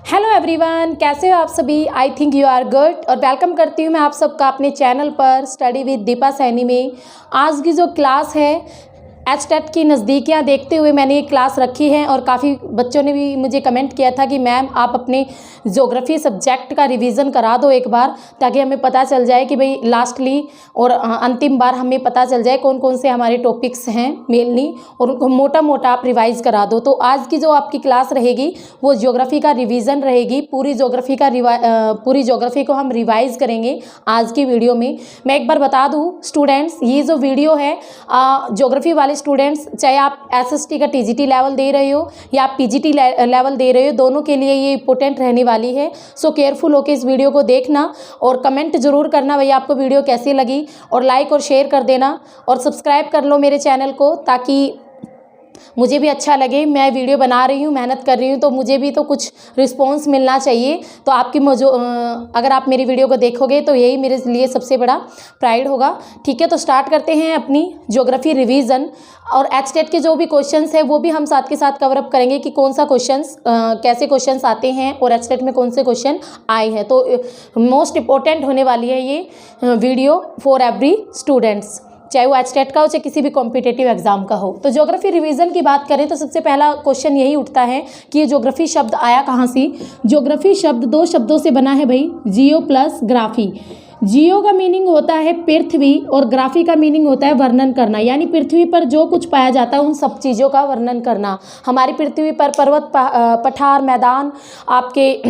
Hello everyone, कैसे हो आप सभी। I think you are good और वेलकम करती हूँ मैं आप सबका अपने चैनल पर स्टडी विद दीपा सैनी में। आज की जो क्लास है एचटेट की नज़दीकियाँ देखते हुए मैंने ये क्लास रखी है और काफ़ी बच्चों ने भी मुझे कमेंट किया था कि मैम आप अपने ज्योग्राफी सब्जेक्ट का रिवीजन करा दो एक बार, ताकि हमें पता चल जाए कि भाई लास्टली और अंतिम बार हमें पता चल जाए कौन कौन से हमारे टॉपिक्स हैं मेनली, और उनको मोटा मोटा आप रिवाइज़ करा दो। तो आज की जो आपकी क्लास रहेगी वो ज्योग्राफी का रिवीजन रहेगी। पूरी ज्योग्राफी को हम रिवाइज़ करेंगे आज की वीडियो में। मैं एक बार बता दूँ स्टूडेंट्स, ये जो वीडियो है ज्योग्राफी वाले स्टूडेंट्स, चाहे आप एसएसटी का टीजीटी लेवल दे रहे हो या आप पीजीटी लेवल दे रहे हो, दोनों के लिए ये इंपॉर्टेंट रहने वाली है। सो केयरफुल होकर इस वीडियो को देखना और कमेंट जरूर करना भैया आपको वीडियो कैसी लगी, और लाइक और शेयर कर देना और सब्सक्राइब कर लो मेरे चैनल को, ताकि मुझे भी अच्छा लगे। मैं वीडियो बना रही हूँ, मेहनत कर रही हूँ, तो मुझे भी तो कुछ रिस्पॉन्स मिलना चाहिए। तो आपकी अगर आप मेरी वीडियो को देखोगे तो यही मेरे लिए सबसे बड़ा प्राइड होगा। ठीक है, तो स्टार्ट करते हैं अपनी ज्योग्राफी रिवीजन। और एचटेट के जो भी क्वेश्चंस है वो भी हम साथ के साथ कवर अप करेंगे कि कौन सा क्वेश्चंस कैसे क्वेश्चंस आते हैं और एचटेट में कौन से क्वेश्चन आए हैं। तो मोस्ट इम्पोर्टेंट होने वाली है ये वीडियो फॉर एवरी स्टूडेंट्स, चाहे वो एचटेट का हो चाहे किसी भी कॉम्पिटिटिव एग्जाम का हो। तो ज्योग्राफी रिवीजन की बात करें तो सबसे पहला क्वेश्चन यही उठता है कि ये ज्योग्राफी शब्द आया कहाँ से। ज्योग्राफी शब्द दो शब्दों से बना है भाई, जियो प्लस ग्राफी। जियो का मीनिंग होता है पृथ्वी और ग्राफी का मीनिंग होता है वर्णन करना, यानी पृथ्वी पर जो कुछ पाया जाता है उन सब चीज़ों का वर्णन करना। हमारी पृथ्वी पर पर्वत, पठार, मैदान, आपके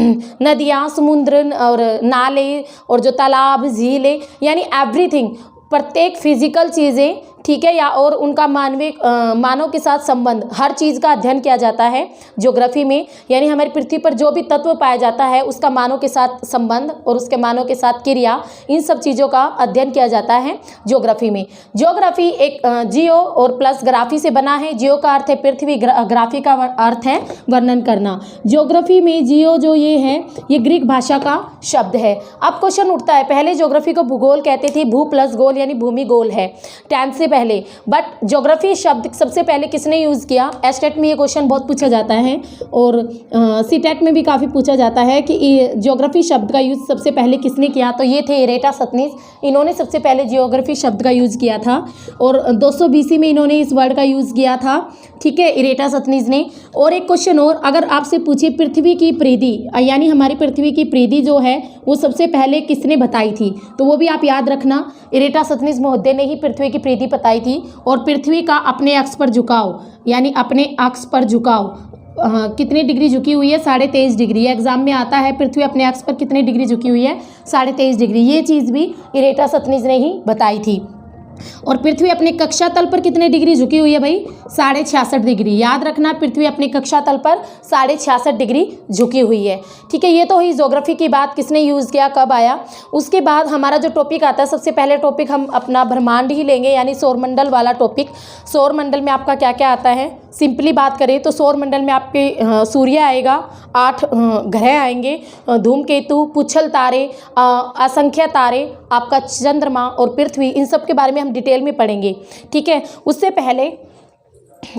नदियाँ, समुद्र और नाले और जो तालाब, झीलें, यानी एवरीथिंग, प्रत्येक फिजिकल चीज़ें, ठीक है, या और उनका मानव के साथ संबंध, हर चीज़ का अध्ययन किया जाता है ज्योग्राफी में। यानी हमारी पृथ्वी पर जो भी तत्व पाया जाता है उसका मानव के साथ संबंध और उसके मानव के साथ क्रिया, इन सब चीज़ों का अध्ययन किया जाता है ज्योग्राफी में। ज्योग्राफी एक जियो और प्लस ग्राफी से बना है। जियो का अर्थ है पृथ्वी, ग्राफी का अर्थ है वर्णन करना। ज्योग्राफी में जियो जो ये है ये ग्रीक भाषा का शब्द है। अब क्वेश्चन उठता है, पहले ज्योग्राफी को भूगोल कहते थे, भू प्लस गोल यानी भूमि गोल है 10th से पहले, बट ज्योग्राफी शब्द सबसे पहले किसने यूज़ किया। एचटेट में ये क्वेश्चन बहुत पूछा जाता है और सीटेट में भी काफ़ी पूछा जाता है कि ज्योग्राफी शब्द का यूज़ सबसे पहले किसने किया। तो ये थे इरेटासथनीज, इन्होंने सबसे पहले ज्योग्राफी शब्द का यूज़ किया था और 200 BC में इन्होंने इस वर्ड का यूज़ किया था। ठीक है, इरेटासथनीज ने। और एक क्वेश्चन और, अगर आपसे पूछे पृथ्वी की परिधि, यानी हमारी पृथ्वी की परिधि जो है वो सबसे पहले किसने बताई थी, तो वो भी आप याद रखना, इरेटासथनीज महोदय ने ही पृथ्वी की परिधि बताई थी। और पृथ्वी का अपने अक्ष पर झुकाव, यानी अपने अक्ष पर झुकाव कितनी डिग्री झुकी हुई है, 23.5 डिग्री। एग्जाम में आता है पृथ्वी अपने अक्ष पर कितनी डिग्री झुकी हुई है, 23.5 डिग्री। ये चीज़ भी इरेटासथनीज ने ही बताई थी। और पृथ्वी अपने कक्षा तल पर कितने डिग्री झुकी हुई है भाई, 66.5 डिग्री। याद रखना, पृथ्वी अपने कक्षा तल पर 66.5 डिग्री झुकी हुई है। ठीक है, ये तो हुई ज्योग्राफी की बात, किसने यूज़ किया, कब आया। उसके बाद हमारा जो टॉपिक आता है, सबसे पहले टॉपिक हम अपना ब्रह्मांड ही लेंगे, यानी सौरमंडल वाला टॉपिक। सौरमंडल में आपका क्या क्या आता है, सिंपली बात करें तो सौरमंडल में आपके सूर्य आएगा, 8 ग्रह आएंगे, धूमकेतु, पुच्छल तारे, असंख्य तारे, आपका चंद्रमा और पृथ्वी, इन सब के बारे में हम डिटेल में पढ़ेंगे। ठीक है, उससे पहले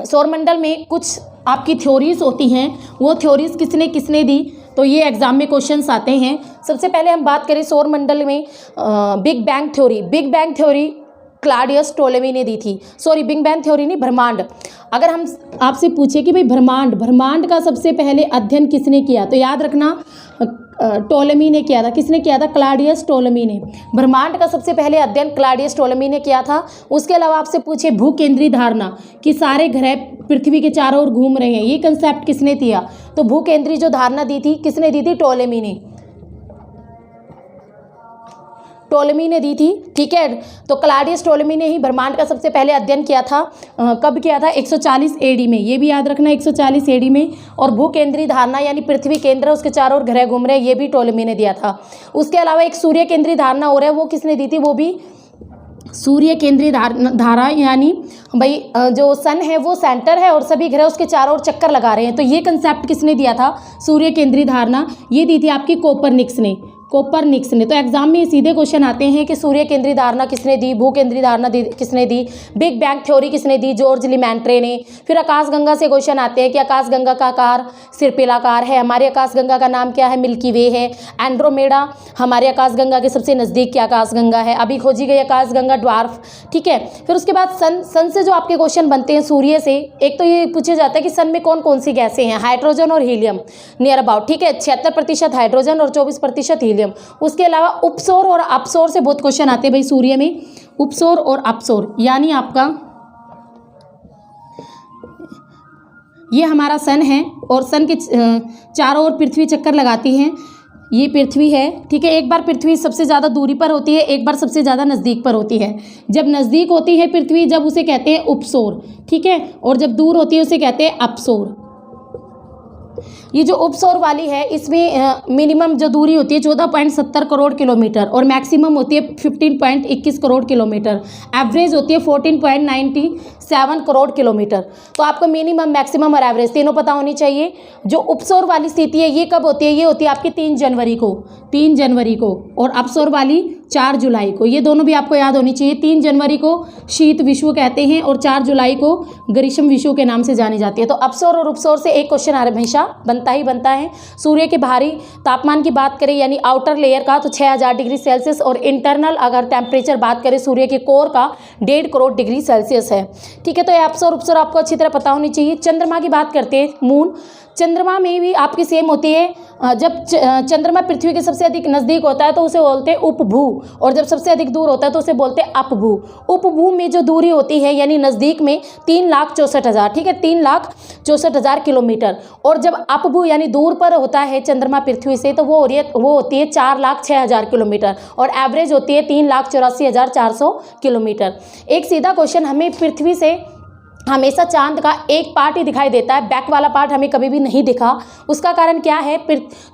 सौरमंडल में कुछ आपकी थ्योरीज होती हैं, वो थ्योरीज किसने किसने दी, तो ये एग्जाम में क्वेश्चंस आते हैं। सबसे पहले हम बात करें सौरमंडल में big bang theory. Big bang theory Claudius Ptolemy ने दी थी। सॉरी, बिग बैंग थ्योरी नहीं, ब्रह्मांड। अगर हम आपसे पूछे कि भाई ब्रह्मांड का सबसे पहले अध्ययन किसने किया, तो याद रखना टोलेमी ने किया था। किसने किया था, क्लॉडियस टोलेमी ने। ब्रह्मांड का सबसे पहले अध्ययन क्लॉडियस टोलेमी ने किया था। उसके अलावा आपसे पूछे भू केंद्रीय धारणा कि सारे ग्रह पृथ्वी के चारों ओर घूम रहे हैं, ये कंसेप्ट किसने दिया, तो भू केंद्रीय जो धारणा दी थी किसने दी थी, टोलेमी ने। टोलेमी ने दी थी। ठीक है, तो क्लॉडियस टोलेमी ने ही ब्रह्मांड का सबसे पहले अध्ययन किया था। कब किया था, 140 AD में, ये भी याद रखना 140 AD में। और भू केंद्रीय धारणा यानी पृथ्वी केंद्र, उसके चारों ओर ग्रह घूम रहे हैं, ये भी टोलेमी ने दिया था। उसके अलावा एक सूर्य केंद्रीय धारणा हो रहा है, वो किसने दी थी, वो भी सूर्य केंद्रीय धारा, यानी भाई जो सन है वो सेंटर है और सभी ग्रह उसके चारों ओर चक्कर लगा रहे हैं। तो ये कंसेप्ट किसने दिया था, सूर्य केंद्रीय धारणा, ये दी थी आपकी कोपरनिकस ने। कोपरनिकस ने। तो एग्जाम में सीधे क्वेश्चन आते हैं कि सूर्य केंद्रीय धारणा किसने दी, भू केंद्रीय धारणा किसने दी, बिग बैंग थ्योरी किसने दी, जॉर्ज लिमैंट्रे ने। फिर आकाशगंगा से क्वेश्चन आते हैं कि आकाशगंगा का आकार सिरपेलाकार है। हमारी आकाशगंगा का नाम क्या है, मिल्की वे है। एंड्रोमेडा हमारे आकाशगंगा के सबसे नज़दीक की आकाशगंगा है, अभी खोजी गई आकाशगंगा ड्वार्फ, ठीक है। फिर उसके बाद सन से जो आपके क्वेश्चन बनते हैं सूर्य से, एक तो ये पूछा जाता है कि सन में कौन कौन सी गैसें हैं, हाइड्रोजन और हीलियम नियर अबाउट, ठीक है। 76% हाइड्रोजन और 24% हीलियम। उसके अलावा उपसौर और अपसौर से बहुत क्वेश्चन आते हैं भाई सूर्य में, उपसौर और अपसौर, यानी आपका ये हमारा सन है और सन के चारों ओर पृथ्वी चक्कर लगाती है, ये पृथ्वी है, ठीक है। एक बार पृथ्वी सबसे ज़्यादा दूरी पर होती है, एक बार सबसे ज़्यादा नज़दीक पर होती है। जब नज़दीक होती है पृथ्वी, जब उसे कहते हैं उपसौर, ठीक है, और जब दूर होती है उसे कहते हैं अपसौर। ये जो उपसौर वाली है इसमें मिनिमम जो दूरी होती है 14.70 करोड़ किलोमीटर और मैक्सिमम होती है 15.21 करोड़ किलोमीटर, एवरेज होती है 14.97 करोड़ किलोमीटर। तो आपको मिनिमम, मैक्सिमम और एवरेज तीनों पता होनी चाहिए। जो उपसौर वाली स्थिति है ये कब होती है, ये होती है आपकी 3 जनवरी को, और अपसौर वाली 4 जुलाई को। ये दोनों भी आपको याद होनी चाहिए। 3 जनवरी को शीत विषुव कहते हैं और 4 जुलाई को ग्रीष्म विषुव के नाम से जानी जाती है। तो अपसौर और उपसौर से एक क्वेश्चन हमेशा बनता ही बनता है। सूर्य के बाहरी तापमान की बात करें यानी आउटर लेयर का तो 6000 डिग्री सेल्सियस, और इंटरनल अगर टेम्परेचर बात करें सूर्य के कोर का 1.5 करोड़ डिग्री सेल्सियस है, ठीक है। तो ये अपसौर उपसौर आपको अच्छी तरह पता होनी चाहिए। चंद्रमा की बात करते हैं, मून, चंद्रमा में भी आपकी सेम होती है। जब चंद्रमा पृथ्वी के सबसे अधिक नज़दीक होता है तो उसे बोलते हैं उपभू, और जब सबसे अधिक दूर होता है तो उसे बोलते हैं अपभू। उपभू में जो दूरी होती है यानी नज़दीक में 3,64,000, ठीक है, 3,64,000 किलोमीटर, और जब अपभू यानी दूर पर होता है चंद्रमा पृथ्वी से तो वो होती है 4,06,000 किलोमीटर, और एवरेज होती है 3,84,400 किलोमीटर। एक सीधा क्वेश्चन, हमें पृथ्वी से हमेशा चांद का एक पार्ट ही दिखाई देता है, बैक वाला पार्ट हमें कभी भी नहीं दिखा। उसका कारण क्या है,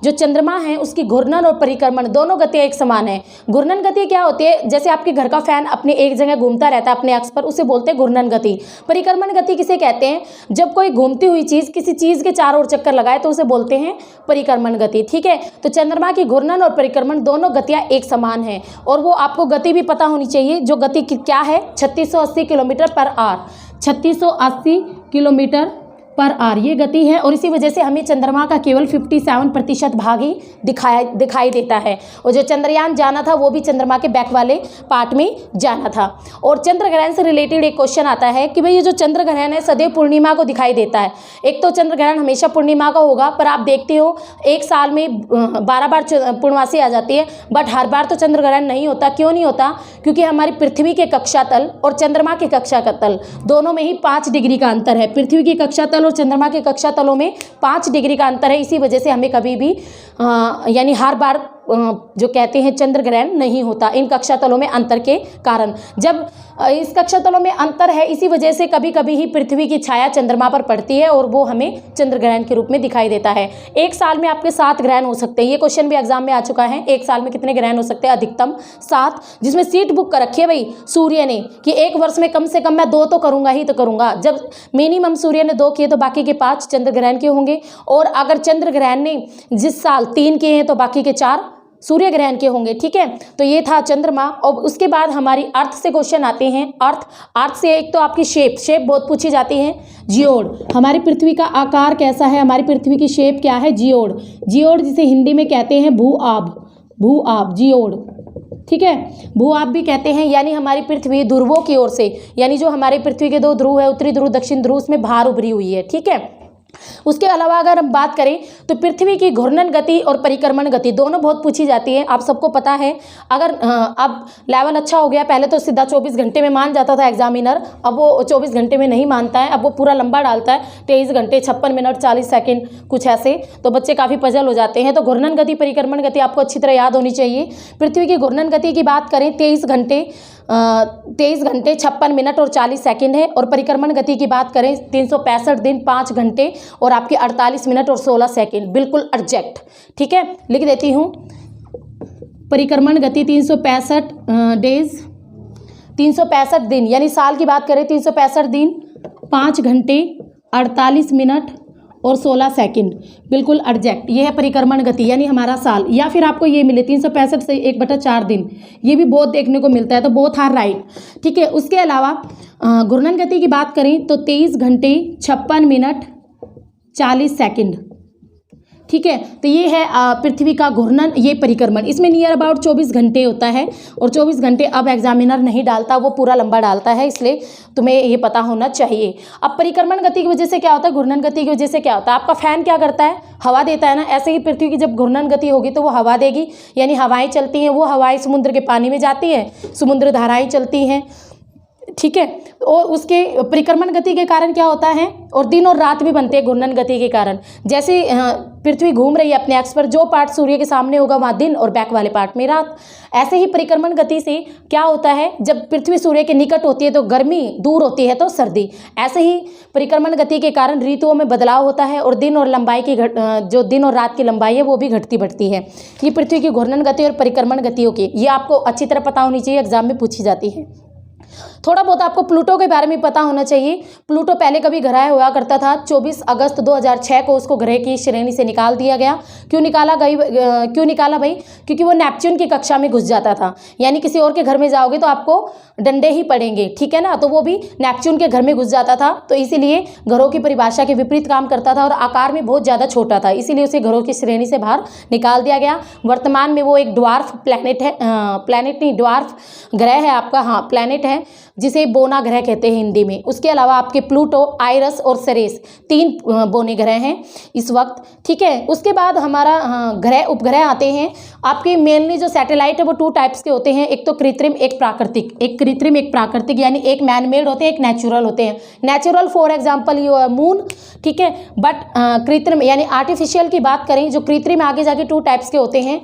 जो चंद्रमा है उसकी घूर्णन और परिक्रमण दोनों गतियाँ एक समान है। घूर्णन गति क्या होती है, जैसे आपके घर का फैन अपने एक जगह घूमता रहता है अपने अक्ष पर, उसे बोलते हैं घूर्णन गति। परिक्रमण गति किसे कहते हैं, जब कोई घूमती हुई चीज़ किसी चीज़ के चारों ओर चक्कर लगाए तो उसे बोलते हैं परिक्रमण गति, ठीक है। तो चंद्रमा की घूर्णन और परिक्रमण दोनों गतियाँ एक समान है, और वो आपको गति भी पता होनी चाहिए। जो गति क्या है, 3680 kilometre per hour, 3680 kilometre per hour ये गति है, और इसी वजह से हमें चंद्रमा का केवल 57% भाग ही दिखाई देता है। और जो चंद्रयान जाना था वो भी चंद्रमा के बैक वाले पार्ट में जाना था। और चंद्र ग्रहण से रिलेटेड एक क्वेश्चन आता है कि भाई ये जो चंद्र ग्रहण है सदैव पूर्णिमा को दिखाई देता है। एक तो चंद्र ग्रहण हमेशा पूर्णिमा का होगा, पर आप देखते हो एक साल में 12 बार पूर्णमासी आ जाती है, बट हर बार तो चंद्र ग्रहण नहीं होता। क्यों नहीं होता, क्योंकि हमारी पृथ्वी के कक्षा तल और चंद्रमा के कक्षा का तल दोनों में ही 5 डिग्री का अंतर है। पृथ्वी की कक्षा तल और चंद्रमा के कक्षा तलों में 5 डिग्री का अंतर है। इसी वजह से हमें कभी भी यानी हर बार जो कहते हैं चंद्र ग्रहण नहीं होता, इन कक्षा तलों में अंतर के कारण। जब इस कक्षा तलों में अंतर है इसी वजह से कभी कभी ही पृथ्वी की छाया चंद्रमा पर पड़ती है और वो हमें चंद्र ग्रहण के रूप में दिखाई देता है। एक साल में आपके 7 ग्रहण हो सकते हैं, ये क्वेश्चन भी एग्जाम में आ चुका है। एक साल में कितने ग्रहण हो सकते हैं, अधिकतम 7, जिसमें सीट बुक कर रखी है भाई सूर्य ने कि एक वर्ष में कम से कम मैं 2 तो करूंगा ही तो करूंगा। जब मिनिमम सूर्य ने 2 किए तो बाकी के 5 चंद्र ग्रहण के होंगे, और अगर चंद्र ग्रहण ने जिस साल 3 किए हैं तो बाकी के 4 सूर्य ग्रहण के होंगे, ठीक है। तो ये था चंद्रमा। और उसके बाद हमारी अर्थ से क्वेश्चन आते हैं। अर्थ से एक तो आपकी शेप बहुत पूछी जाती है। जियोड, हमारी पृथ्वी का आकार कैसा है, हमारी पृथ्वी की शेप क्या है, जियोड जिसे हिंदी में कहते हैं भू आब, जियोड, ठीक है, भू आब भी कहते हैं। यानी हमारी पृथ्वी ध्रुवों की ओर से, यानी जो हमारी पृथ्वी के 2 ध्रुव है, उत्तरी ध्रुव दक्षिण ध्रुव, उसमें बाहर उभरी हुई है, ठीक है। उसके अलावा अगर हम बात करें तो पृथ्वी की घूर्णन गति और परिक्रमण गति दोनों बहुत पूछी जाती है, आप सबको पता है। अगर अब लेवल अच्छा हो गया, पहले तो सीधा 24 घंटे में मान जाता था एग्जामिनर, अब वो 24 घंटे में नहीं मानता है, अब वो पूरा लंबा डालता है, 23 घंटे 56 मिनट 40 सेकंड कुछ ऐसे, तो बच्चे काफ़ी पजल हो जाते हैं। तो घूर्णन गति परिक्रमण गति आपको अच्छी तरह याद होनी चाहिए। पृथ्वी की घूर्णन गति की बात करें 23 घंटे 56 मिनट और 40 सेकंड है, और परिक्रमण गति की बात करें 365 दिन 5 घंटे और आपके 48 मिनट और 16 सेकंड, बिल्कुल एग्जैक्ट, ठीक है। लिख देती हूँ, परिक्रमण गति 365 डेज 365 दिन, यानी साल की बात करें 365 दिन 5 घंटे 48 मिनट और 16 सेकंड, बिल्कुल एग्जैक्ट। ये है परिक्रमण गति यानी हमारा साल। या फिर आपको ये मिले 365 से 1/4 दिन, ये भी बहुत देखने को मिलता है, तो बोथ आर राइट। ठीक है, उसके अलावा घूर्णन गति की बात करें तो 23 घंटे 56 मिनट 40 सेकंड। ठीक है, तो ये है पृथ्वी का घूर्णन, ये परिक्रमण। इसमें नियर अबाउट 24 घंटे होता है, और 24 घंटे अब एग्जामिनर नहीं डालता, वो पूरा लंबा डालता है, इसलिए तुम्हें ये पता होना चाहिए। अब परिक्रमण गति की वजह से क्या होता है, घूर्णन गति की वजह से क्या होता है, आपका फैन क्या करता है, हवा देता है ना। ऐसे ही पृथ्वी की जब घूर्णन गति होगी तो वो हवा देगी, यानी हवाएं चलती हैं, वो हवाएं समुद्र के पानी में जाती हैं, समुद्र धाराएं चलती हैं। ठीक है, और उसके परिक्रमण गति के कारण क्या होता है, और दिन और रात भी बनते हैं घूर्णन गति के कारण। जैसे पृथ्वी घूम रही है अपने एक्स पर, जो पार्ट सूर्य के सामने होगा वहाँ दिन और बैक वाले पार्ट में रात। ऐसे ही परिक्रमण गति से क्या होता है, जब पृथ्वी सूर्य के निकट होती है तो गर्मी, दूर होती है तो सर्दी। ऐसे ही परिक्रमण गति के कारण ऋतुओं में बदलाव होता है, और दिन और लंबाई की जो दिन और रात की लंबाई है वो भी घटती बढ़ती है। ये पृथ्वी की घूर्णन गति और परिक्रमण गतियों की, ये आपको अच्छी तरह पता होनी चाहिए, एग्जाम में पूछी जाती है। थोड़ा बहुत आपको प्लूटो के बारे में पता होना चाहिए। प्लूटो पहले कभी ग्रह हुआ करता था, 24 अगस्त 2006 को उसको ग्रह की श्रेणी से निकाल दिया गया। क्यों निकाला भाई, क्योंकि वो नेपच्यून की कक्षा में घुस जाता था, यानी किसी और के घर में जाओगे तो आपको डंडे ही पड़ेंगे, ठीक है ना। तो वो भी नेपच्यून के घर में घुस जाता था, तो इसीलिए ग्रहों की परिभाषा के विपरीत काम करता था, और आकार में बहुत ज़्यादा छोटा था, इसीलिए उसे ग्रहों की श्रेणी से बाहर निकाल दिया गया। वर्तमान में वो एक ड्वार्फ प्लैनेट है, प्लैनेट नहीं, ड्वार्फ ग्रह है आपका, हाँ प्लैनेट है, जिसे बोना ग्रह कहते हैं हिंदी में। उसके अलावा आपके प्लूटो, आयरस और सेरेस, 3 बोने ग्रह हैं इस वक्त। ठीक है, उसके बाद हमारा ग्रह उपग्रह आते हैं। आपके मेनली जो सैटेलाइट है वो 2 टाइप्स के होते हैं, एक तो कृत्रिम, एक प्राकृतिक। एक कृत्रिम, एक प्राकृतिक, यानी एक मैन मेड होते हैं, एक नेचुरल होते हैं। नेचुरल फॉर एग्जाम्पल मून, ठीक है, बट कृत्रिम यानी आर्टिफिशियल की बात करें, जो कृत्रिम आगे जाके 2 टाइप्स के होते हैं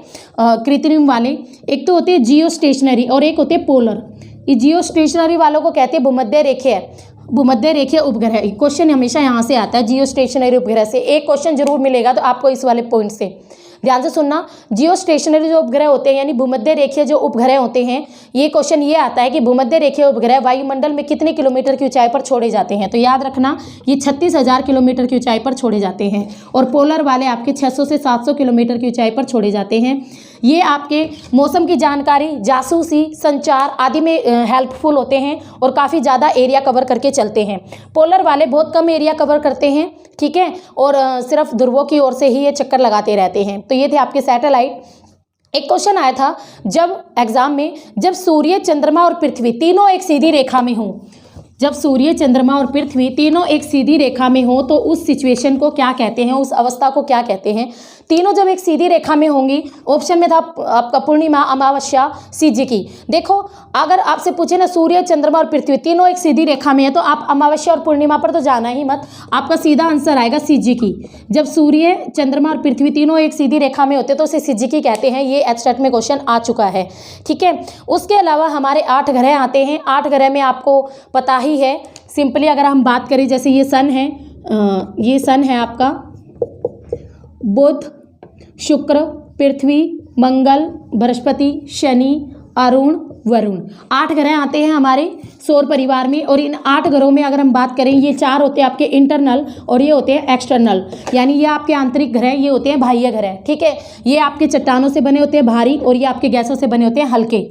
कृत्रिम वाले। एक तो होते हैं जियो स्टेशनरी और एक होते हैं पोलर। ये जियो स्टेशनरी वालों को कहते हैं भूमध्य रेखीय उपग्रह। क्वेश्चन हमेशा यहाँ से आता है, जियो स्टेशनरी उपग्रह से एक क्वेश्चन जरूर मिलेगा, तो आपको इस वाले पॉइंट से ध्यान से सुनना। जियो स्टेशनरी जो उपग्रह होते हैं यानी भूमध्य रेखीय जो उपग्रह होते हैं, ये क्वेश्चन ये आता है कि भूमध्य रेखीय उपग्रह वायुमंडल में कितने किलोमीटर की ऊंचाई पर छोड़े जाते हैं। तो याद रखना, ये 36,000 किलोमीटर की ऊंचाई पर छोड़े जाते हैं, और पोलर वाले आपके 600 से 700 किलोमीटर की ऊंचाई पर छोड़े जाते हैं। ये आपके मौसम की जानकारी, जासूसी, संचार आदि में हेल्पफुल होते हैं, और काफ़ी ज़्यादा एरिया कवर करके चलते हैं। पोलर वाले बहुत कम एरिया कवर करते हैं, ठीक है, और सिर्फ ध्रुवों की ओर से ही ये चक्कर लगाते रहते हैं। तो ये थे आपके सैटेलाइट। एक क्वेश्चन आया था जब एग्जाम में, जब सूर्य, चंद्रमा और पृथ्वी तीनों एक सीधी रेखा में हों, जब सूर्य, चंद्रमा और पृथ्वी तीनों एक सीधी रेखा में हो तो उस सिचुएशन को क्या कहते हैं, उस अवस्था को क्या कहते हैं। तीनों जब एक सीधी रेखा में होंगी, ऑप्शन में था आपका पूर्णिमा, अमावस्या, सिज्जिकी। देखो, अगर आपसे पूछे ना सूर्य, चंद्रमा और पृथ्वी तीनों एक सीधी रेखा में है, तो आप अमावस्या और पूर्णिमा पर तो जाना ही मत, आपका सीधा आंसर आएगा सिज्जिकी। जब सूर्य, चंद्रमा और पृथ्वी तीनों एक सीधी रेखा में होते तो उसे सिज्जिकी कहते हैं। ये एचटेट में क्वेश्चन आ चुका है, ठीक है। उसके अलावा हमारे 8 ग्रह आते हैं। 8 ग्रह में आपको पता ही है, सिंपली अगर हम बात करें, जैसे ये सन है, ये सन है आपका, बुध, शुक्र, पृथ्वी, मंगल, बृहस्पति, शनि, अरुण, वरुण। 8 ग्रह आते हैं हमारे सौर परिवार में, और इन 8 ग्रहों में अगर हम बात करें, ये 4 होते हैं आपके इंटरनल और ये होते हैं एक्सटर्नल, यानी ये आपके आंतरिक ग्रह, ये होते हैं बाह्य ग्रह, ठीक है। ये आपके चट्टानों से बने होते हैं भारी, और ये आपके गैसों से बने होते हैं हल्के।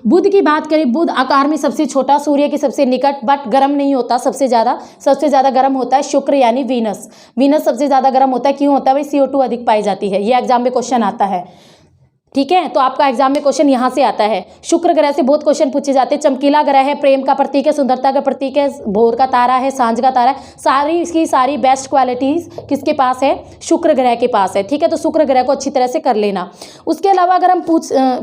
बुध की बात करें, बुध आकार में सबसे छोटा, सूर्य के सबसे निकट, बट गर्म नहीं होता। सबसे ज़्यादा गर्म होता है शुक्र यानी वीनस। वीनस सबसे ज़्यादा गर्म होता है। क्यों होता है भाई? CO2 अधिक पाई जाती है। ये एग्जाम में क्वेश्चन आता है, ठीक है। तो आपका एग्जाम में क्वेश्चन यहाँ से आता है। शुक्र ग्रह से बहुत क्वेश्चन पूछे जाते हैं। चमकीला ग्रह है, प्रेम का प्रतीक है, सुंदरता का प्रतीक है, भोर का तारा है, सांझ का तारा है। सारी इसकी सारी बेस्ट क्वालिटीज किसके पास है? शुक्र ग्रह के पास है, ठीक है। तो शुक्र ग्रह को अच्छी तरह से कर लेना। उसके अलावा अगर हम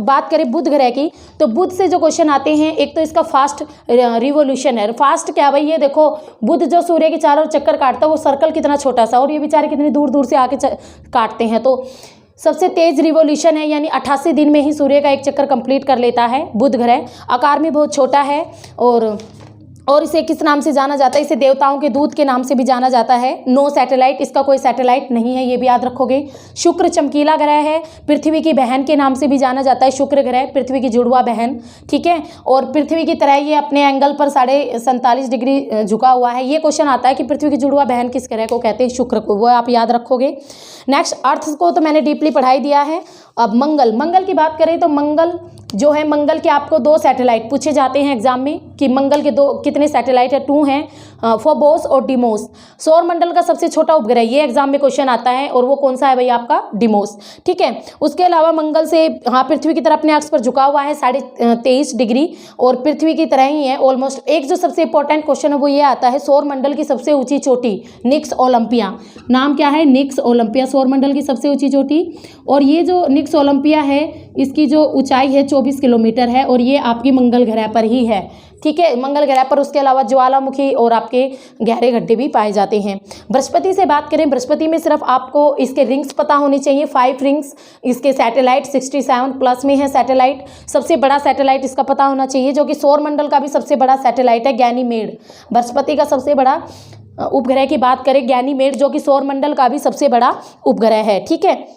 बात करें बुध ग्रह की, तो बुध से जो क्वेश्चन आते हैं, एक तो इसका फास्ट रिवोल्यूशन है। फास्ट क्या भाई? ये देखो, बुध जो सूर्य के चारों चक्कर काटता है, वो सर्कल कितना छोटा सा, और ये बेचारे कितनी दूर दूर से आके काटते हैं। तो सबसे तेज रिवोल्यूशन है, यानी 88 दिन में ही सूर्य का एक चक्कर कंप्लीट कर लेता है बुध ग्रह। आकार में बहुत छोटा है, और और इसे किस नाम से जाना जाता है? इसे देवताओं के दूत के नाम से भी जाना जाता है। नो सैटेलाइट, इसका कोई सैटेलाइट नहीं है, ये भी याद रखोगे। शुक्र चमकीला ग्रह है, पृथ्वी की बहन के नाम से भी जाना जाता है। शुक्र ग्रह पृथ्वी की जुड़वा बहन, ठीक है। और पृथ्वी की तरह ये अपने एंगल पर 47.5 डिग्री झुका हुआ है। ये क्वेश्चन आता है कि पृथ्वी की जुड़वा बहन किस ग्रह को कहते हैं? शुक्र को, वो आप याद रखोगे। नेक्स्ट, अर्थ को तो मैंने डीपली पढ़ाई दिया है। अब मंगल की बात करें तो मंगल जो है, मंगल के आपको 2 सैटेलाइट पूछे जाते हैं एग्जाम में कि मंगल के कितने सैटेलाइट है? 2 हैं, फोबोस और डिमोस। सौर मंडल का सबसे छोटा उपग्रह, ये एग्जाम में क्वेश्चन आता है, और वो कौन सा है भाई? आपका डिमोस, ठीक है। उसके अलावा मंगल से पृथ्वी की तरह अपने अक्ष पर झुका हुआ है 23.5 डिग्री, और पृथ्वी की तरह ही है ऑलमोस्ट। एक जो सबसे इंपॉर्टेंट क्वेश्चन है वो ये आता है, सौर मंडल की सबसे ऊंची चोटी निक्स ओलंपिया, नाम क्या है? निक्स ओलंपिया, सौर मंडल की सबसे ऊंची चोटी। और ये जो निक्स ओलंपिया है, इसकी जो ऊंचाई है 24 किलोमीटर है, और ये आपकी मंगल ग्रह पर ही है, ठीक है, मंगल ग्रह पर। उसके अलावा ज्वालामुखी और आपके गहरे गड्ढे भी पाए जाते हैं। बृहस्पति से बात करें, बृहस्पति में सिर्फ आपको इसके रिंग्स पता होने चाहिए, 5 रिंग्स। इसके सैटेलाइट 67 प्लस में है सैटेलाइट। सबसे बड़ा सैटेलाइट इसका पता होना चाहिए, जो कि सौर मंडल का भी सबसे बड़ा सैटेलाइट है, गैनीमेड। बृहस्पति का सबसे बड़ा उपग्रह की बात करें, गैनीमेड, जो कि सौर मंडल का भी सबसे बड़ा उपग्रह है, ठीक है,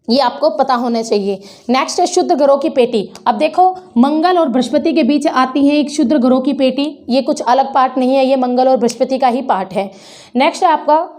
ये आपको पता होना चाहिए। नेक्स्ट है शुद्ध ग्रहों की पेटी। अब देखो, मंगल और बृहस्पति के बीच आती है एक शुद्ध ग्रहों की पेटी, ये कुछ अलग पार्ट नहीं है, ये मंगल और बृहस्पति का ही पार्ट है। नेक्स्ट है आपका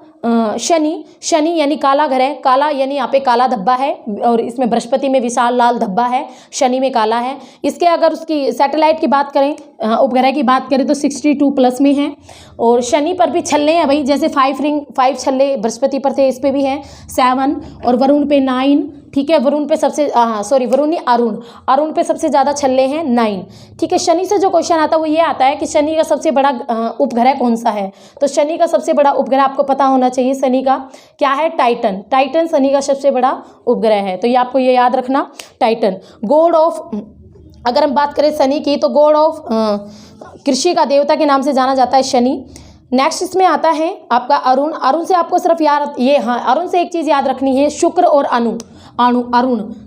शनि यानी काला ग्रह, काला यानी यहाँ पे काला धब्बा है, और इसमें बृहस्पति में विशाल लाल धब्बा है, शनि में काला है। इसके अगर उसकी सैटेलाइट की बात करें, उपग्रह की बात करें तो 62 प्लस में है। और शनि पर भी छल्ले हैं भाई, जैसे 5 छल्ले बृहस्पति पर थे, इस पे भी हैं 7, और वरुण पे 9, ठीक है। वरुण पे सबसे वरुण नहीं, अरुण पे सबसे ज़्यादा छल्ले हैं 9, ठीक है। शनि से जो क्वेश्चन आता है वो ये आता है कि शनि का सबसे बड़ा उपग्रह कौन सा है? तो शनि का सबसे बड़ा उपग्रह आपको पता होना चाहिए, शनि का क्या है? टाइटन शनि का सबसे बड़ा उपग्रह है, तो ये आपको ये याद रखना, टाइटन। गॉड ऑफ, अगर हम बात करें शनि की, तो गॉड ऑफ कृषि का देवता के नाम से जाना जाता है शनि। नेक्स्ट इसमें आता है आपका अरुण से आपको सिर्फ याद अरुण से एक चीज़ याद रखनी है, शुक्र और अरुण,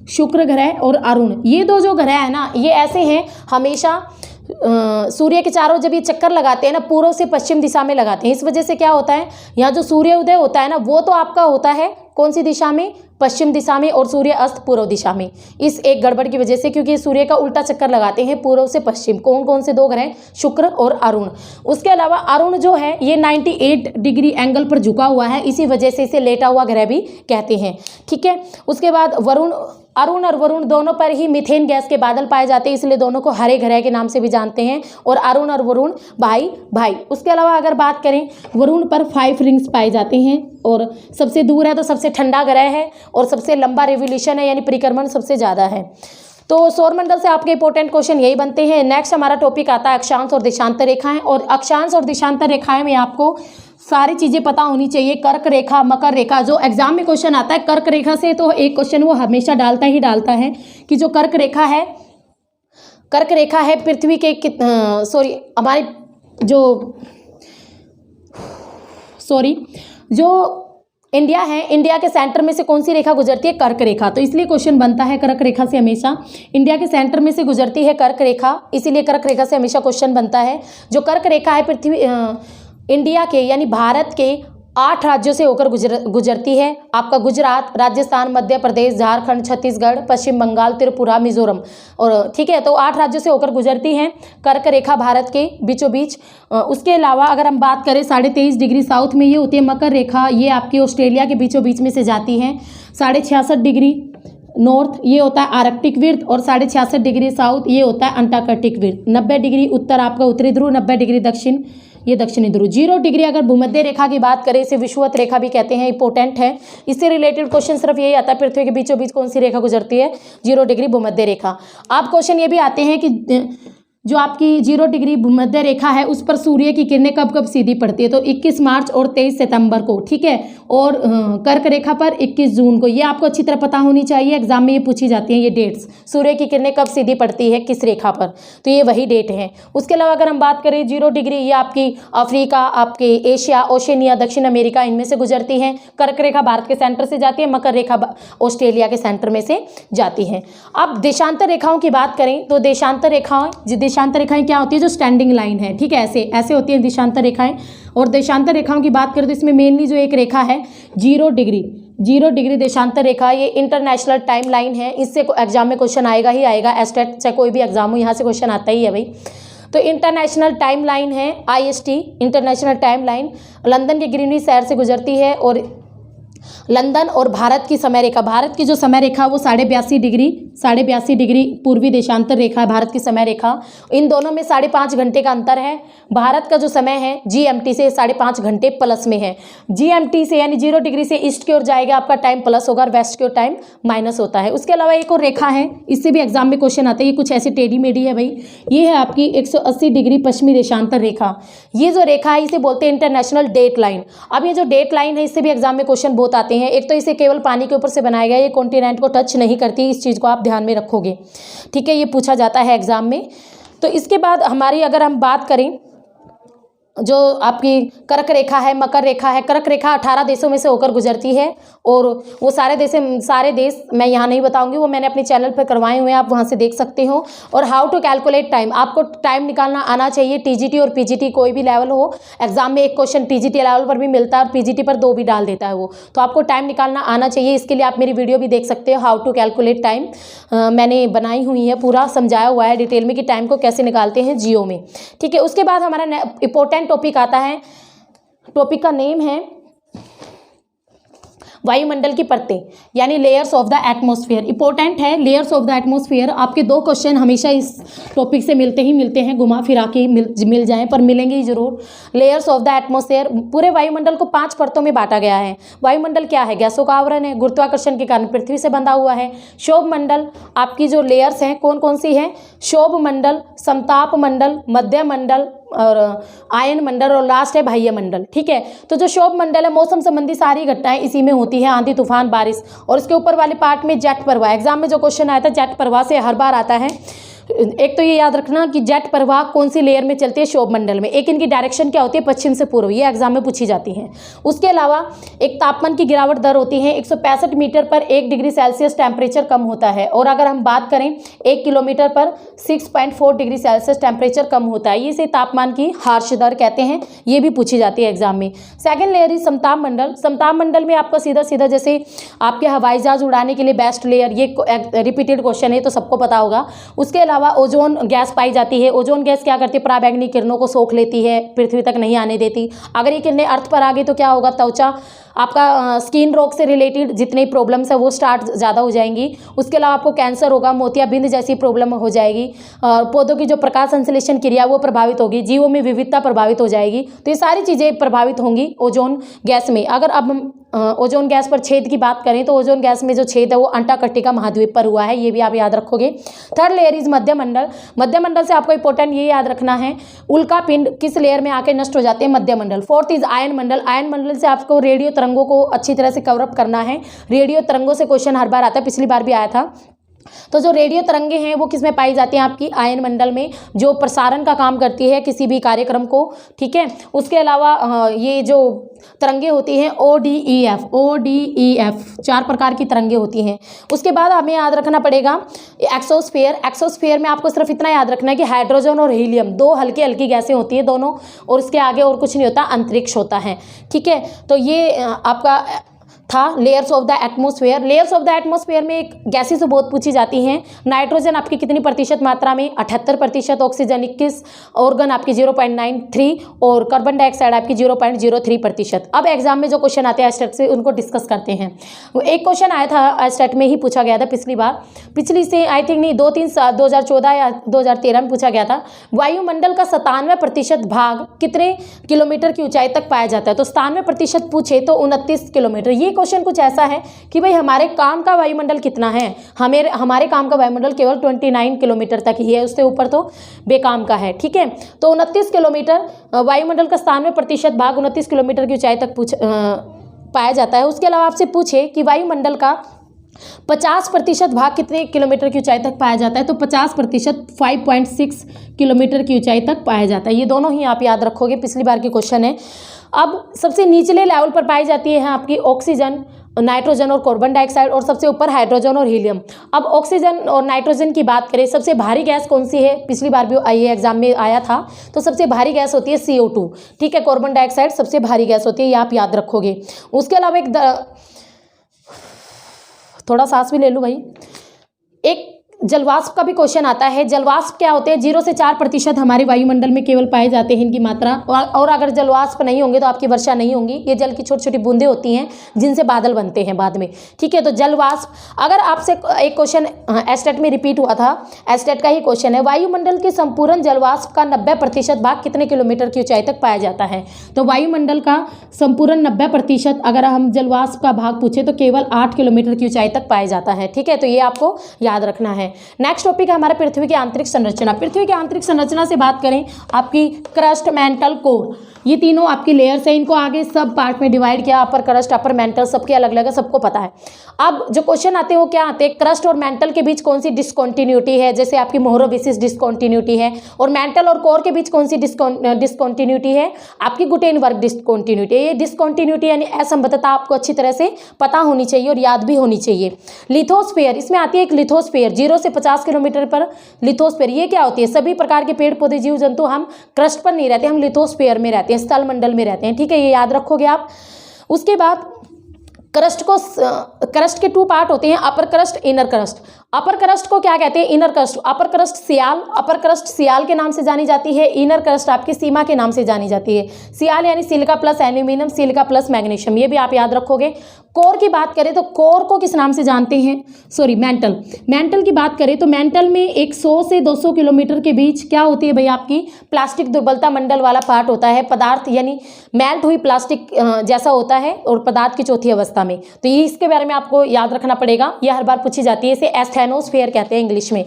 शुक्र ग्रह और अरुण, ये 2 जो ग्रह है ना, ये ऐसे हैं हमेशा सूर्य के चारों जब ये चक्कर लगाते हैं ना, पूर्व से पश्चिम दिशा में लगाते हैं। इस वजह से क्या होता है, यहाँ जो सूर्य उदय होता है ना, वो तो आपका होता है कौन सी दिशा में? पश्चिम दिशा में, और सूर्य अस्त पूर्व दिशा में। इस एक गड़बड़ की वजह से, क्योंकि सूर्य का उल्टा चक्कर लगाते हैं पूर्व से पश्चिम। कौन कौन से 2 ग्रह? शुक्र और अरुण। उसके अलावा अरुण जो है ये 98 डिग्री एंगल पर झुका हुआ है, इसी वजह से इसे लेटा हुआ ग्रह भी कहते हैं, ठीक है। उसके बाद अरुण और वरुण दोनों पर ही मीथेन गैस के बादल पाए जाते हैं, इसलिए दोनों को हरे ग्रह के नाम से भी जानते हैं, और अरुण और वरुण भाई। उसके अलावा अगर बात करें, वरुण पर 5 रिंग्स पाए जाते हैं, और सबसे दूर है तो सबसे ठंडा ग्रह है, और सबसे लंबा रिवोल्यूशन है यानी परिक्रमण सबसे ज़्यादा है। तो सौरमंडल से आपके इंपॉर्टेंट क्वेश्चन यही बनते हैं। नेक्स्ट हमारा टॉपिक आता है अक्षांश और देशांतर रेखाएं, और अक्षांश और देशांतर रेखाएं में आपको सारी चीज़ें पता होनी चाहिए। कर्क रेखा, मकर रेखा, जो एग्जाम में क्वेश्चन आता है कर्क रेखा से, तो एक क्वेश्चन वो हमेशा डालता है कि जो कर्क रेखा है पृथ्वी के जो इंडिया है, इंडिया के सेंटर में से कौन सी रेखा गुजरती है? कर्क रेखा। तो इसलिए क्वेश्चन बनता है कर्क रेखा से, हमेशा इंडिया के सेंटर में से गुजरती है कर्क रेखा, इसीलिए कर्क रेखा से हमेशा क्वेश्चन बनता है। जो कर्क रेखा है इंडिया के यानी भारत के 8 राज्यों से होकर गुजरती है। आपका गुजरात, राजस्थान, मध्य प्रदेश, झारखंड, छत्तीसगढ़, पश्चिम बंगाल, त्रिपुरा, मिजोरम, और ठीक है, तो 8 राज्यों से होकर गुजरती हैं कर्क रेखा भारत के बीचों बीच। उसके अलावा अगर हम बात करें 23.5 डिग्री साउथ में ये होती है मकर रेखा, ये आपकी ऑस्ट्रेलिया के बीचों बीच में से जाती है। 66.5 डिग्री नॉर्थ ये होता है आर्कटिक विर्त, और 66.5 डिग्री साउथ ये होता है अंटार्कटिक विर्त। 90 डिग्री उत्तर आपका उत्तरी ध्रुव, 90 डिग्री दक्षिण ये दक्षिणी ध्रुव। 0 डिग्री अगर भूमध्य रेखा की बात करें, इसे विषुवत रेखा भी कहते हैं, इंपॉर्टेंट है। इससे रिलेटेड क्वेश्चन सिर्फ यही आता है पृथ्वी के बीचों बीच कौन सी रेखा गुजरती है? 0 डिग्री भूमध्य रेखा। आप क्वेश्चन ये भी आते हैं कि जो आपकी 0 डिग्री भूमध्य रेखा है उस पर सूर्य की किरणें कब कब सीधी पड़ती है? तो 21 मार्च और 23 सितंबर को, ठीक है। और कर्क रेखा पर 21 जून को। ये आपको अच्छी तरह पता होनी चाहिए, एग्जाम में ये पूछी जाती हैं ये डेट्स, सूर्य की किरणें कब सीधी पड़ती है किस रेखा पर, तो ये वही डेट है। उसके अलावा अगर हम बात करें 0 डिग्री, ये आपकी अफ्रीका, आपके एशिया, ओशनिया, दक्षिण अमेरिका, इनमें से गुजरती हैं। कर्क रेखा भारत के सेंटर से जाती है, मकर रेखा ऑस्ट्रेलिया के सेंटर में से जाती है। अब देशांतर रेखाओं की बात करें तो देशांतर रेखाएं देशांतर रेखाएं क्या होती है, जो स्टैंडिंग लाइन है, ठीक है, ऐसे ऐसे होती है देशांतर रेखाएं। और देशांतर रेखाओं की बात करें तो इसमें मेनली जो एक रेखा है 0 डिग्री देशांतर रेखा, ये इंटरनेशनल टाइम लाइन है। इससे एग्जाम में क्वेश्चन आएगा ही आएगा, एस्टेट चाहे कोई भी एग्जाम हो, यहाँ से क्वेश्चन आता ही है भाई। तो इंटरनेशनल टाइम लाइन है IST, international time line, London के ग्रीनविच शहर से गुजरती है। और लंदन और भारत की समय रेखा, भारत की जो समय रेखा वो 82.5 डिग्री पूर्वी देशांतर रेखा है भारत की समय रेखा। इन दोनों में 5.5 घंटे का अंतर है। भारत का जो समय है GMT से 5.5 घंटे प्लस में है। GMT से यानी 0 डिग्री से ईस्ट की ओर जाएगा आपका टाइम प्लस होगा और वेस्ट की ओर टाइम माइनस होता है। उसके अलावा एक और रेखा है, इससे भी एग्जाम में क्वेश्चन आता है, ये कुछ ऐसी टेढ़ी मेढ़ी है भाई, ये है आपकी 180 डिग्री पश्चिमी देशांतर रेखा। ये जो रेखा है इसे बोलते हैं इंटरनेशनल डेट लाइन। अब ये जो डेट लाइन है इससे भी एग्जाम में क्वेश्चन बहुत आते हैं। एक तो इसे केवल पानी के ऊपर से बनाया गया, ये कॉन्टिनेंट को टच नहीं करती, इस चीज़ को आप ध्यान में रखोगे, ठीक है, ये पूछा जाता है एग्जाम में। तो इसके बाद हमारी अगर हम बात करें जो आपकी कर्क रेखा है, मकर रेखा है, कर्क रेखा 18 देशों में से होकर गुजरती है। और वो सारे देश मैं यहाँ नहीं बताऊंगी, वो मैंने अपने चैनल पर करवाए हुए हैं, आप वहाँ से देख सकते हो। और हाउ टू कैलकुलेट टाइम, आपको टाइम निकालना आना चाहिए। TGT और PGT कोई भी लेवल हो, एग्जाम में एक क्वेश्चन TGT लेवल पर भी मिलता है और PGT पर 2 भी डाल देता है वो, तो आपको टाइम निकालना आना चाहिए। इसके लिए आप मेरी वीडियो भी देख सकते हो, हाउ टू कैलकुलेट टाइम, मैंने बनाई हुई है, पूरा समझाया हुआ है डिटेल में कि टाइम को कैसे निकालते हैं जियो में, ठीक है। उसके बाद हमारा इंपॉर्टेंट टॉपिक आता है, टॉपिक का नेम है वायुमंडल की परतें, यानी layers of the atmosphere. Important है लेयर्स ऑफ द एटमॉस्फेयर। आपके 2 क्वेश्चन हमेशा इस टॉपिक से मिलते हैं, घुमा फिरा के मिल जाएं, पर मिलेंगे ही जरूर। लेयर्स ऑफ द एटमॉस्फेयर, पूरे वायुमंडल को 5 परतों में बांटा गया है। वायुमंडल क्या है, गैसों का आवरण है, गुरुत्वाकर्षण के कारण पृथ्वी से बंधा हुआ है। शोभ मंडल, आपकी जो लेयर्स हैं कौन कौन सी हैं, शोभ मंडल, समताप मंडल, मध्य मंडल और आयन मंडल, और लास्ट है बाह्य मंडल, ठीक है। तो जो शोभ मंडल है, मौसम संबंधी सारी घटनाएं इसी में होती है, आंधी तूफान बारिश। और इसके ऊपर वाले पार्ट में जेट प्रवाह, एग्जाम में जो क्वेश्चन आया था जेट प्रवाह से हर बार आता है। एक तो ये याद रखना कि जेट प्रवाह कौन सी लेयर में चलती है, शोभ मंडल में। एक इनकी डायरेक्शन क्या होती है, पश्चिम से पूर्व, ये एग्जाम में पूछी जाती हैं। उसके अलावा एक तापमान की गिरावट दर होती है, 165 मीटर पर 1 डिग्री सेल्सियस टेम्परेचर कम होता है। और अगर हम बात करें 1 किलोमीटर पर 6.4 डिग्री सेल्सियस टेम्परेचर कम होता है, ये इसे तापमान की हार्श दर कहते हैं, ये भी पूछी जाती है एग्जाम में। सेकेंड लेयर इज समताप मंडल। समताप मंडल में आपका सीधा सीधा जैसे आपके हवाई जहाज उड़ाने के लिए बेस्ट लेयर, ये रिपीटेड क्वेश्चन है तो सबको पता होगा। उसके अलावा ओजोन गैस पाई जाती है। ओजोन गैस क्या करती है, पराबैंगनी किरणों को सोख लेती है, पृथ्वी तक नहीं आने देती। अगर ये किरणें अर्थ पर आ गई तो क्या होगा, त्वचा आपका स्किन रोग से रिलेटेड जितनी प्रॉब्लम्स है वो स्टार्ट ज़्यादा हो जाएंगी। उसके अलावा आपको कैंसर होगा, मोतियाबिंद जैसी प्रॉब्लम हो जाएगी। पौधों की जो प्रकाश संश्लेषण क्रिया वो प्रभावित होगी, जीवों में विविधता प्रभावित हो जाएगी। तो ये सारी चीज़ें प्रभावित होंगी ओजोन गैस में। अगर अब हम ओजोन गैस पर छेद की बात करें तो ओजोन गैस में जो छेद है वो अंटार्कटिका महाद्वीप पर हुआ है, ये भी आप याद रखोगे। थर्ड लेयर इज मध्य मंडल। मध्य मंडल से आपको इंपॉर्टेंट ये याद रखना है, उल्का पिंड किस लेयर में आके नष्ट हो जाते हैं, मध्य मंडल। फोर्थ इज आयन मंडल। आयन मंडल से आपको रेडियो तरंगों को अच्छी तरह से कवर अप करना है। रेडियो तरंगों से क्वेश्चन हर बार आता है, पिछली बार भी आया था। तो जो रेडियो तरंगे हैं वो किस में पाई जाती हैं, आपकी आयन मंडल में, जो प्रसारण का काम करती है किसी भी कार्यक्रम को, ठीक है। उसके अलावा ये जो तरंगे होती हैं ODEF 4 प्रकार की तरंगे होती हैं। उसके बाद हमें याद रखना पड़ेगा एक्सोस्फेयर। एक्सोस्फेयर में आपको सिर्फ इतना याद रखना है कि हाइड्रोजन और हीलियम 2 हल्की हल्की गैसें होती हैं दोनों, और उसके आगे और कुछ नहीं होता, अंतरिक्ष होता है, ठीक है। तो ये आपका था layers of the atmosphere. Layers of the atmosphere में एक गैसें से बहुत पूछी जाती हैं। नाइट्रोजन आपकी कितनी प्रतिशत मात्रा में, 78%, ऑक्सीजन 21, ऑर्गन आपकी 0.93 और कार्बन डाइऑक्साइड आपकी 0.03%। अब एग्जाम में जो क्वेश्चन आते हैं एस्टेट से उनको डिस्कस करते हैं। एक क्वेश्चन आया था एस्टेट में ही पूछा गया था पिछली बार, पिछली से आई थिंक नहीं 2014 या 2013 में पूछा गया था। वायुमंडल का 97% भाग कितने किलोमीटर की ऊंचाई तक पाया जाता है, तो 97% पूछे तो 29 किलोमीटर। ये क्वेश्चन कुछ ऐसा है कि भाई हमारे काम का वायुमंडल कितना है, हमारे काम का वायुमंडल केवल 29 किलोमीटर तक ही है, उससे ऊपर तो बेकाम का है, ठीक है। तो 29 किलोमीटर वायुमंडल का 97% भाग 29 किलोमीटर की ऊंचाई तक पाया जाता है। उसके अलावा आपसे पूछे कि वायुमंडल का 50% भाग कितने किलोमीटर की ऊंचाई तक पाया जाता है, तो 50% 5.6 किलोमीटर की ऊंचाई तक पाया जाता है। ये दोनों ही आप याद रखोगे, पिछली बार के क्वेश्चन है। अब सबसे निचले लेवल पर पाई जाती है आपकी ऑक्सीजन नाइट्रोजन और कार्बन डाइऑक्साइड, और सबसे ऊपर हाइड्रोजन और हीलियम। अब ऑक्सीजन और नाइट्रोजन की बात करें, सबसे भारी गैस कौन सी है? पिछली बार भी ये एग्जाम में आया था, तो सबसे भारी गैस होती है CO2। ठीक है, कार्बन डाइऑक्साइड सबसे भारी गैस होती है, ये आप याद रखोगे। उसके अलावा थोड़ा सांस भी ले लूँ भाई। एक जलवाष्प का भी क्वेश्चन आता है। जलवाष्प क्या होते हैं? 0 से 4% हमारे वायुमंडल में केवल पाए जाते हैं इनकी मात्रा, और अगर जलवाष्प नहीं होंगे तो आपकी वर्षा नहीं होगी। ये जल की छोटी छोटी बूंदें होती हैं जिनसे बादल बनते हैं बाद में। ठीक है, तो जलवाष्प। अगर आपसे एक क्वेश्चन एस्टेट में रिपीट हुआ था, एस्टेट का ही क्वेश्चन है, वायुमंडल के संपूर्ण जलवाष्प का 90% भाग कितने किलोमीटर की ऊंचाई तक पाया जाता है? तो वायुमंडल का संपूर्ण 90% अगर हम जलवाष्प का भाग पूछे तो केवल 8 किलोमीटर की ऊंचाई तक पाया जाता है। ठीक है, तो ये आपको याद रखना है। नेक्स्ट टॉपिक है हमारा पृथ्वी की आंतरिक संरचना। पृथ्वी की आंतरिक संरचना से बात करें, आपकी क्रस्ट, मेंटल, कोर, ये तीनों आपकी लेयर्स हैं। इनको आगे सब पार्ट में डिवाइड किया, अपर क्रस्ट, अपर मेंटल, सबके अलग अलग है, सबको पता है। अब जो क्वेश्चन आते हैं वो क्या आते हैं? क्रस्ट और मेंटल के बीच कौन सी डिसकॉन्टिन्यूटी है? जैसे आपकी मोहरोविसिस डिसकॉन्टिन्यूटी है। और मेंटल और कोर के बीच कौन सी डिसकॉन्टिन्यूटी है? आपकी गुटेनबर्ग डिसकॉन्टिन्यूटी। ये डिसकॉन्टिन्यूटी यानी असंबद्धता आपको अच्छी तरह से पता होनी चाहिए और याद भी होनी चाहिए। लिथोस्फीयर, इसमें आती है एक लिथोस्फीयर, 0 से 50 किलोमीटर पर लिथोस्फीयर। ये क्या होती है? सभी प्रकार के पेड़ पौधे, जीव जंतु हम क्रस्ट पर नहीं रहते, हम लिथोस्फीयर में रहते हैं, स्थल मंडल में रहते हैं। ठीक है, ये याद रखोगे आप। उसके बाद क्रस्ट के 2 पार्ट होते हैं, upper crust, inner crust. Upper crust को क्या कहते हैं? Inner crust. Upper crust sial, upper crust sial के नाम से जानी जाती है। इनर क्रस्ट आपकी सीमा के नाम से जानी जाती है। सियाल यानी silica plus aluminium, silica plus magnesium, ये भी आप याद रखोगे। कोर की बात करें तो कोर को किस नाम से जानते हैं? Sorry, mental. मेंटल की बात करें तो मेंटल में 100 से 200 किलोमीटर के बीच क्या होती है भाई? आपकी प्लास्टिक दुर्बलता मंडल वाला पार्ट होता है। पदार्थ यानी मेल्ट हुई प्लास्टिक जैसा होता है, और पदार्थ की चौथी अवस्था में। तो ये इसके बारे में आपको याद रखना पड़ेगा, ये हर बार पूछी जाती है। इसे एस्थेनोस्फीयर कहते हैं इंग्लिश में।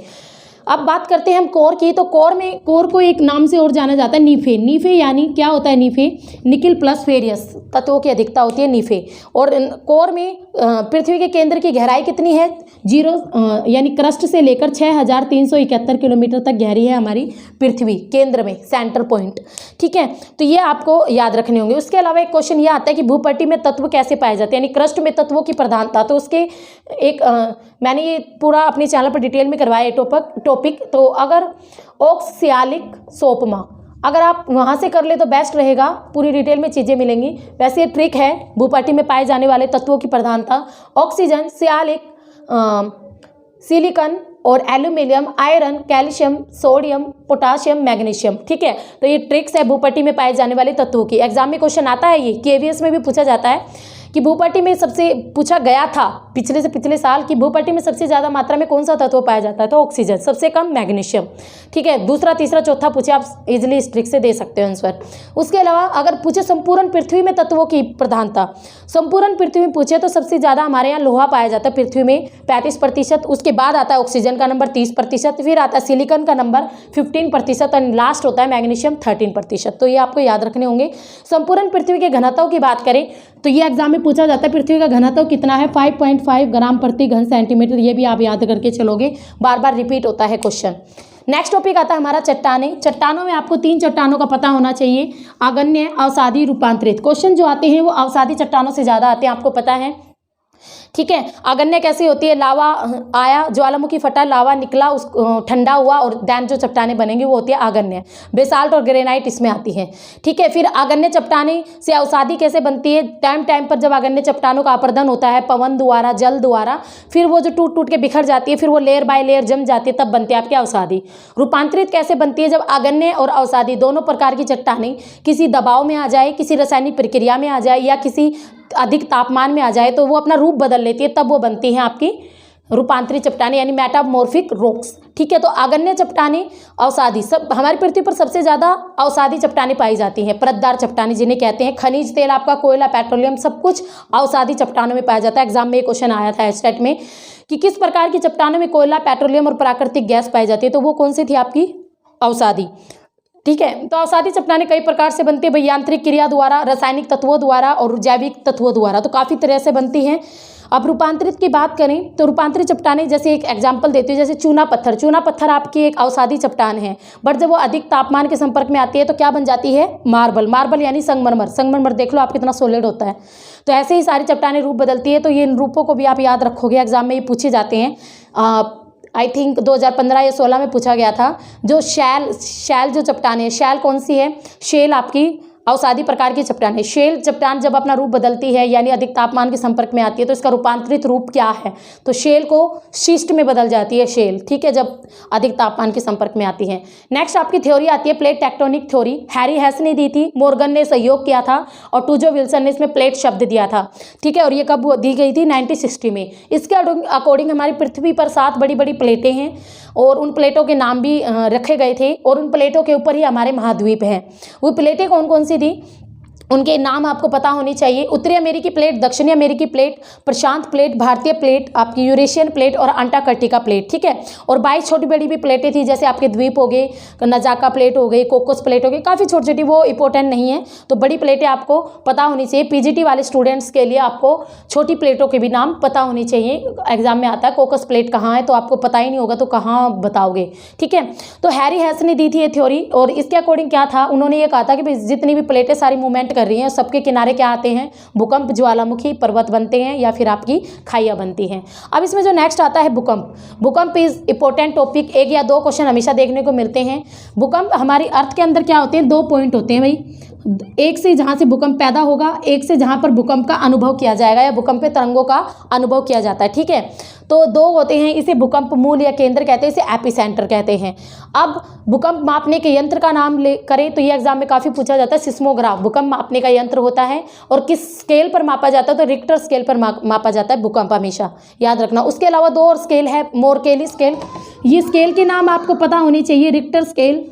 अब बात करते हैं हम कोर की, तो कोर को एक नाम से और जाना जाता है, नीफे। नीफे यानी क्या होता है? नीफे निकिल प्लस फेरियस तत्वों की अधिकता होती है, नीफे। और कोर में पृथ्वी के केंद्र की गहराई कितनी है? 0 यानी क्रस्ट से लेकर 6371 किलोमीटर तक गहरी है हमारी पृथ्वी, केंद्र में, सेंटर पॉइंट। ठीक है, तो ये आपको याद रखने होंगे। उसके अलावा एक क्वेश्चन ये आता है कि भूपट्टी में तत्व कैसे पाए जाते हैं, यानी क्रस्ट में तत्वों की प्रधानता। तो उसके एक मैंने ये पूरा अपने चैनल पर डिटेल में करवाया टॉपिक। तो अगर ऑक्सियालिक सोपमा, अगर आप वहाँ से कर ले तो बेस्ट रहेगा, पूरी डिटेल में चीज़ें मिलेंगी। वैसे ये ट्रिक है, भूपट्टी में पाए जाने वाले तत्वों की प्रधानता: ऑक्सीजन, सियालिक, सिलिकॉन और aluminium, iron, calcium, sodium, potassium, magnesium. ठीक है, तो ये ट्रिक्स है भूपट्टी में पाए जाने वाले तत्वों की। एग्जाम में क्वेश्चन आता है, ये KVS में भी पूछा जाता है कि भूपट्टी में सबसे पूछा गया था पिछले साल कि भूपट्टी में सबसे ज़्यादा मात्रा में कौन सा तत्व पाया जाता है? तो ऑक्सीजन, सबसे कम मैग्नीशियम। ठीक है, दूसरा, तीसरा, चौथा पूछे आप इजीली इस ट्रिक से दे सकते हो आंसर। उसके अलावा अगर पूछे संपूर्ण पृथ्वी में तत्वों की प्रधानता, संपूर्ण पृथ्वी में पूछे तो सबसे ज़्यादा हमारे यहाँ लोहा पाया जाता है पृथ्वी में 35%। उसके बाद आता है ऑक्सीजन का नंबर 30%, फिर आता है सिलिकॉन का नंबर 15% और लास्ट होता है मैग्नीशियम 13%। तो ये आपको याद रखने होंगे। संपूर्ण पृथ्वी के घनत्व की बात करें तो ये एग्जाम में पूछा जाता है पृथ्वी का घनत्व कितना है? 5.5 ग्राम प्रति घन सेंटीमीटर। ये भी आप याद करके चलोगे, बार बार रिपीट होता है क्वेश्चन। नेक्स्ट टॉपिक आता है हमारा चट्टानें। चट्टानों में आपको 3 चट्टानों का पता होना चाहिए: आग्नेय, अवसादी, रूपांतरित। क्वेश्चन जो आते हैं वो अवसादी चट्टानों से ज़्यादा आते हैं, आपको पता है। ठीक है, आग्नेय कैसी होती है? लावा आया, ज्वालामुखी फटा, लावा निकला, उस ठंडा हुआ और दैन जो चट्टानें बनेंगी वो होती है आग्नेय। बेसाल्ट और ग्रेनाइट इसमें आती है। ठीक है, फिर आग्नेय चट्टानें से अवसादी कैसे बनती है? टाइम पर जब आग्नेय चट्टानों का अपर्दन होता है पवन द्वारा, जल द्वारा, फिर वो जो टूट के बिखर जाती है, फिर वो लेयर बाय लेयर जम जाती है, तब बनती है आपकी अवसादी। रूपांतरित कैसे बनती है? जब आग्नेय और अवसादी दोनों प्रकार की चट्टानें किसी दबाव में आ जाए, किसी रासायनिक प्रक्रिया में आ जाए या किसी अधिक तापमान में आ जाए तो वो अपना रूप बदल लेती है, तब वो बनती हैं आपकी रूपांतरित चट्टानें यानी मेटामॉर्फिक रॉक्स। ठीक है, तो आग्नेय चट्टानें, अवसादी, सब हमारी पृथ्वी पर सबसे ज़्यादा अवसादी चट्टानें पाई जाती हैं। परतदार चट्टानें जिन्हें कहते हैं, खनिज तेल, आपका कोयला, पेट्रोलियम, सब कुछ अवसादी चट्टानों में पाया जाता है। एग्जाम में एक क्वेश्चन आया था एस्टेट में कि किस प्रकार की चट्टानों में कोयला, पेट्रोलियम और प्राकृतिक गैस पाई जाती है? तो वो कौन सी थी? आपकी अवसादी। ठीक है, तो अवसादी चट्टानें कई प्रकार से बनती है, यांत्रिक क्रिया द्वारा, रासायनिक तत्वों द्वारा और जैविक तत्वों द्वारा, तो काफ़ी तरह से बनती हैं। अब रूपांतरित की बात करें तो रूपांतरित चट्टानें, जैसे एक एग्जांपल देती हूँ, जैसे चूना पत्थर। चूना पत्थर आपकी एक अवसादी चट्टान है, बट जब वो अधिक तापमान के संपर्क में आती है तो क्या बन जाती है? मार्बल। मार्बल यानी संगमरमर। संगमरमर देख लो आप कितना सॉलिड होता है। तो ऐसे ही सारी चट्टानें रूप बदलती है। तो ये इन रूपों को भी आप याद रखोगे, एग्जाम में ये पूछे जाते हैं। आई थिंक 2015 या 16 में पूछा गया था। जो शैल जो चट्टान है, शैल कौन सी है? शेल आपकी अवसादी प्रकार की चट्टान है। शेल चट्टान जब अपना रूप बदलती है यानी अधिक तापमान के संपर्क में आती है तो इसका रूपांतरित रूप क्या है? तो शेल को शिस्ट में बदल जाती है शेल, ठीक है, जब अधिक तापमान के संपर्क में आती है। नेक्स्ट आपकी थ्योरी आती है प्लेट टेक्टोनिक थ्योरी। हैरी हेस ने दी थी, मोर्गन ने सहयोग किया था और टूजो विल्सन ने इसमें प्लेट शब्द दिया था, ठीक है। और ये कब दी गई थी? 1960 में। इसके अकॉर्डिंग हमारी पृथ्वी पर 7 बड़ी बड़ी प्लेटें हैं और उन प्लेटों के नाम भी रखे गए थे और उन प्लेटों के ऊपर ही हमारे महाद्वीप हैं। वो प्लेटें कौन कौन सी थी, उनके नाम आपको पता होने चाहिए। उत्तरी अमेरिकी प्लेट, दक्षिणी अमेरिकी प्लेट, प्रशांत प्लेट, भारतीय प्लेट, आपकी यूरेशियन प्लेट और अंटार्कटिका प्लेट, ठीक है। और 22 छोटी बड़ी भी प्लेटें थी, जैसे आपके द्वीप हो गए, नजाका प्लेट हो गई, कोकोस प्लेट हो गई, काफ़ी छोटी छोटी, वो इंपॉर्टेंट नहीं है। तो बड़ी प्लेटें आपको पता होनी चाहिए। पीजीटी वाले स्टूडेंट्स के लिए आपको छोटी प्लेटों के भी नाम पता होनी चाहिए। एग्जाम में आता है कोकोस प्लेट कहाँ है, तो आपको पता ही नहीं होगा तो कहाँ बताओगे, ठीक है। तो हैरी हेस ने दी थी ये थ्योरी और इसके अकॉर्डिंग क्या था, उन्होंने ये कहा था कि जितनी भी प्लेटें सारी मूवमेंट कर रही हैं, सबके किनारे क्या आते हैं? भूकंप, ज्वालामुखी, पर्वत बनते हैं या फिर आपकी खाइयाँ बनती हैं। अब इसमें जो नेक्स्ट आता है भूकंप। भूकंप इज इंपॉर्टेंट टॉपिक। 1 या 2 क्वेश्चन हमेशा देखने को मिलते हैं। भूकंप हमारी अर्थ के अंदर क्या होते हैं? 2 पॉइंट होते हैं भाई। एक से जहाँ से भूकंप पैदा होगा, एक से जहाँ पर भूकंप का अनुभव किया जाएगा या भूकंपीय तरंगों का अनुभव किया जाता है, ठीक है। तो 2 होते हैं। इसे भूकंप मूल या केंद्र कहते हैं, इसे एपिसेंटर कहते हैं। अब भूकंप मापने के यंत्र का नाम ले करें तो ये एग्जाम में काफ़ी पूछा जाता है। सिस्मोग्राफ भूकंप मापने का यंत्र होता है और किस स्केल पर मापा जाता है? तो रिक्टर स्केल पर मापा जाता है भूकंप, हमेशा याद रखना। उसके अलावा 2 और स्केल है, मोरकेली स्केल। ये स्केल के नाम आपको पता होनी चाहिए। रिक्टर स्केल,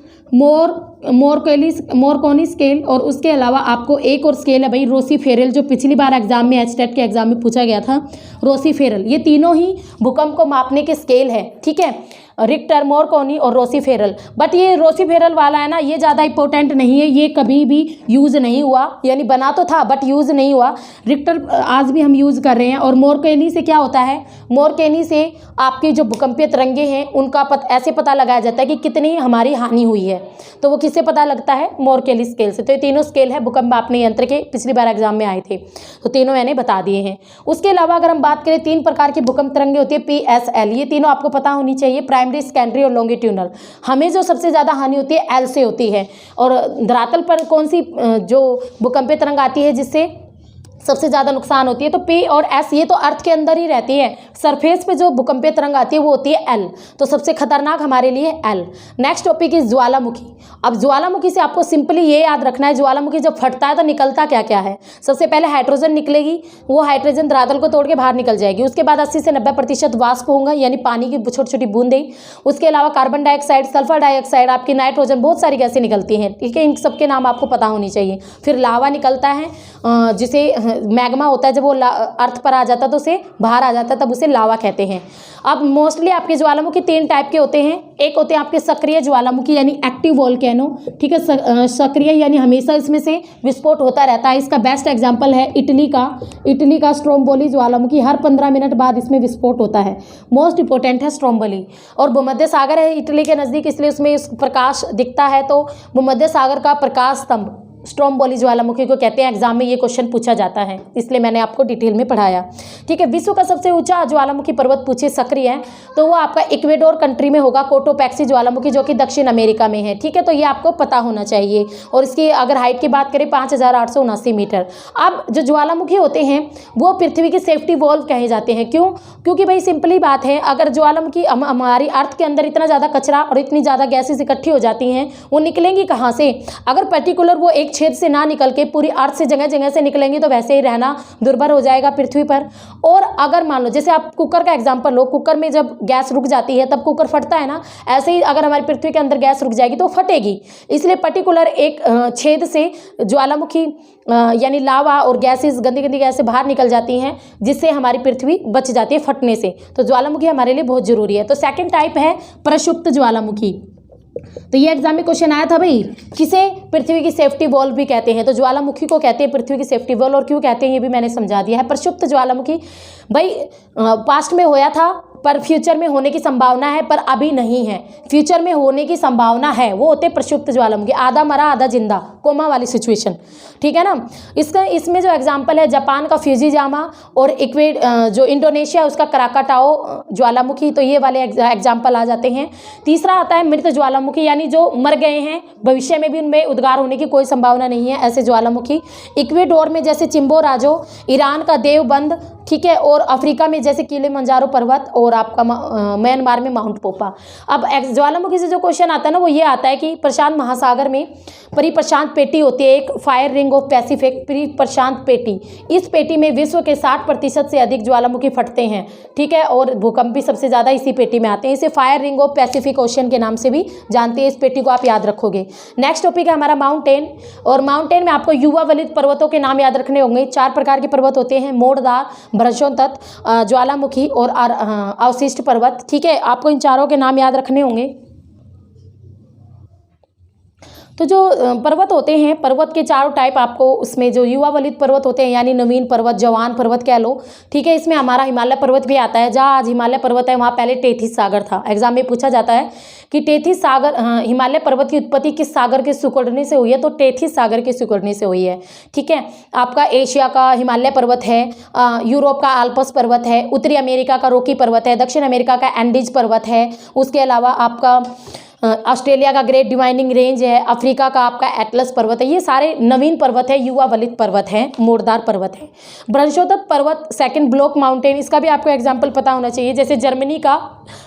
मोरकोनी स्केल और उसके अलावा आपको एक और स्केल है भाई रोसी-फेरल, जो पिछली बार एग्जाम में एचटेट के एग्जाम में पूछा गया था, रोसी-फेरल। ये तीनों ही भूकंप को मापने के स्केल है, ठीक है। रिक्टर, मोरकोनी और रोसी-फेरल। बट ये रोसी-फेरल वाला है ना, ये ज़्यादा इंपॉर्टेंट नहीं है, ये कभी भी यूज़ नहीं हुआ, यानी बना तो था बट यूज़ नहीं हुआ। रिक्टर आज भी हम यूज़ कर रहे हैं। और मोरकेनी से क्या होता है? मोरकेनी से आपकी जो भूकंपीय तरंगे हैं उनका ऐसे पता लगाया जाता है कि कितनी हमारी हानि हुई है। तो वो किससे पता लगता है? मोरकेली स्केल से। तो ये तीनों स्केल है भूकंप मापने यंत्र के, पिछली बार एग्जाम में आए थे, तो तीनों मैंने बता दिए हैं। उसके अलावा अगर हम बात करें 3 प्रकार की भूकंप तरंगे होती है, PSL, ये तीनों आपको पता होनी चाहिए, प्राइमरी, सेकेंडरी और लॉन्गिट्यूडनल। हमें जो सबसे ज़्यादा हानि होती है एल से होती है। और धरातल पर कौन सी जो भूकंपीय तरंग आती है जिससे सबसे ज़्यादा नुकसान होती है? तो P और S, ये तो अर्थ के अंदर ही रहती है। सरफेस पे जो भूकंपीय तरंग आती है वो होती है L, तो सबसे खतरनाक हमारे लिए L। नेक्स्ट टॉपिक इज ज्वालामुखी। अब ज्वालामुखी से आपको सिंपली ये याद रखना है, ज्वालामुखी जब फटता है तो निकलता क्या क्या है? सबसे पहले हाइड्रोजन निकलेगी, वो हाइड्रोजन धरातल को तोड़ के बाहर निकल जाएगी। उसके बाद 80 से 90% वाष्प होगा, यानी पानी की छोटी छोटी बूंदें। उसके अलावा कार्बन डाइऑक्साइड, सल्फर डाइऑक्साइड, आपकी नाइट्रोजन, बहुत सारी गैसें निकलती हैं, ठीक है। इन सबके नाम आपको पता होनी चाहिए। फिर लावा निकलता है, जिसे मैग्मा होता है, जब वो अर्थ पर आ जाता है तो उसे बाहर आ जाता है, तब उसे लावा कहते हैं। अब मोस्टली आपके ज्वालामुखी 3 टाइप के होते हैं। एक होते हैं आपके सक्रिय ज्वालामुखी यानी एक्टिव वोल्केनो, ठीक है। सक्रिय यानी हमेशा इसमें से विस्फोट होता रहता है। इसका बेस्ट एग्जांपल है इटली का स्ट्रोम्बोली ज्वालामुखी। हर 15 मिनट बाद इसमें विस्फोट होता है। मोस्ट इंपॉर्टेंट है स्ट्रोम्बोली। और भूमध्य सागर है इटली के नज़दीक, इसलिए उसमें प्रकाश दिखता है, तो भूमध्य सागर का प्रकाश स्तंभ स्ट्रोम्बोली ज्वालामुखी को कहते हैं। एग्जाम में ये क्वेश्चन पूछा जाता है, इसलिए मैंने आपको डिटेल में पढ़ाया, ठीक है। विश्व का सबसे ऊंचा ज्वालामुखी पर्वत पूछे सक्रिय है तो वो आपका इक्वेडोर कंट्री में होगा, कोटोपैक्सी ज्वालामुखी, जो कि दक्षिण अमेरिका में है, ठीक है। तो ये आपको पता होना चाहिए। और इसकी अगर हाइट की बात करें 5879 मीटर। अब जो ज्वालामुखी होते हैं वो पृथ्वी की सेफ्टी वॉल्व कहे जाते हैं। क्यों? क्योंकि भाई सिंपली बात है, अगर ज्वालामुखी हमारी अर्थ के अंदर इतना ज़्यादा कचरा और इतनी ज़्यादा गैसेज इकट्ठी हो जाती हैं, वो निकलेंगी कहाँ से? अगर पर्टिकुलर वो एक छेद से ना निकल के पूरी अर्थ से जगह जगह से निकलेंगी तो वैसे ही रहना दुर्भर हो जाएगा पृथ्वी पर। और अगर मान लो जैसे आप कुकर का एग्जांपल लो, कुकर में जब गैस रुक जाती है तब कुकर फटता है ना, ऐसे ही अगर हमारी पृथ्वी के अंदर गैस रुक जाएगी तो फटेगी। इसलिए पर्टिकुलर एक छेद से ज्वालामुखी यानी लावा और गैसेस, गंदी गंदी गैसें बाहर निकल जाती हैं, जिससे हमारी पृथ्वी बच जाती है फटने से। तो ज्वालामुखी हमारे लिए बहुत जरूरी है। तो सेकंड टाइप है प्रक्षुब्ध ज्वालामुखी। तो ये एग्जाम में क्वेश्चन आया था भाई, किसे पृथ्वी की सेफ्टी वॉल भी कहते हैं? तो ज्वालामुखी को कहते हैं पृथ्वी की सेफ्टी वॉल। और क्यों कहते हैं ये भी मैंने समझा दिया है। प्रक्षुब्ध ज्वालामुखी भाई पास्ट में होया था, पर फ्यूचर में होने की संभावना है, पर अभी नहीं है। फ्यूचर में होने की संभावना है, वो होते प्रक्षुब्ध ज्वालामुखी, आधा मरा आधा जिंदा, कोमा वाली सिचुएशन, ठीक है ना। इसमें जो एग्जाम्पल है जापान का फ्यूजीजामा और जो इंडोनेशिया उसका कराकाटाओ ज्वालामुखी, तो ये वाले एग्जाम्पल आ जाते हैं। तीसरा आता है मृत ज्वालामुखी, यानी जो मर गए हैं, भविष्य में भी उनमें उद्गार होने की कोई संभावना नहीं है, ऐसे ज्वालामुखी। इक्वेडोर में जैसे चिम्बोराजो, ईरान का देवबंद, ठीक है, और अफ्रीका में जैसे किलिमंजारो पर्वत, और आपका म्यांमार में माउंट पोपा। अब ज्वालामुखी से जो क्वेश्चन आता है ना, वो ये आता है कि प्रशांत महासागर में परिप्रशांत पेटी होती है, एक फायर रिंग ऑफ पैसिफिक परिप्रशांत पेटी। इस पेटी में विश्व के 60% से अधिक ज्वालामुखी फटते हैं, ठीक है, और भूकंप भी सबसे ज़्यादा इसी पेटी में आते हैं। इसे fire ring of Pacific ocean के नाम से भी जानते हैं। इस पेटी को आप याद रखोगे। नेक्स्ट टॉपिक है हमारा माउंटेन, और माउंटेन में आपको युवा वलित पर्वतों के नाम याद रखने होंगे। 4 प्रकार के पर्वत होते हैं, मोड़दार, भ्रंशोत्तत, ज्वालामुखी और अवशिष्ट पर्वत, ठीक है। आपको इन चारों के नाम याद रखने होंगे। तो जो पर्वत होते हैं, पर्वत के चारों टाइप आपको उसमें जो युवा वलित पर्वत होते हैं, यानी नवीन पर्वत, जवान पर्वत कह लो, ठीक है। इसमें हमारा हिमालय पर्वत भी आता है। जहाँ आज हिमालय पर्वत है, वहाँ पहले टेथिस सागर था। एग्जाम में पूछा जाता है कि टेथिस सागर, हिमालय पर्वत की उत्पत्ति किस सागर के सिकुड़ने से हुई है? तो टेथिस सागर के सिकुड़ने से हुई है, ठीक है। आपका एशिया का हिमालय पर्वत है, यूरोप का आल्प्स पर्वत है, उत्तरी अमेरिका का रॉकी पर्वत है, दक्षिण अमेरिका का एंडीज पर्वत है, उसके अलावा आपका ऑस्ट्रेलिया का ग्रेट डिवाइनिंग रेंज है, अफ्रीका का आपका एटलस पर्वत है। ये सारे नवीन पर्वत है, युवा वलित पर्वत है, मोड़दार पर्वत है। भ्रंशोत्तत पर्वत सेकंड ब्लॉक माउंटेन, इसका भी आपको एग्जांपल पता होना चाहिए। जैसे जर्मनी का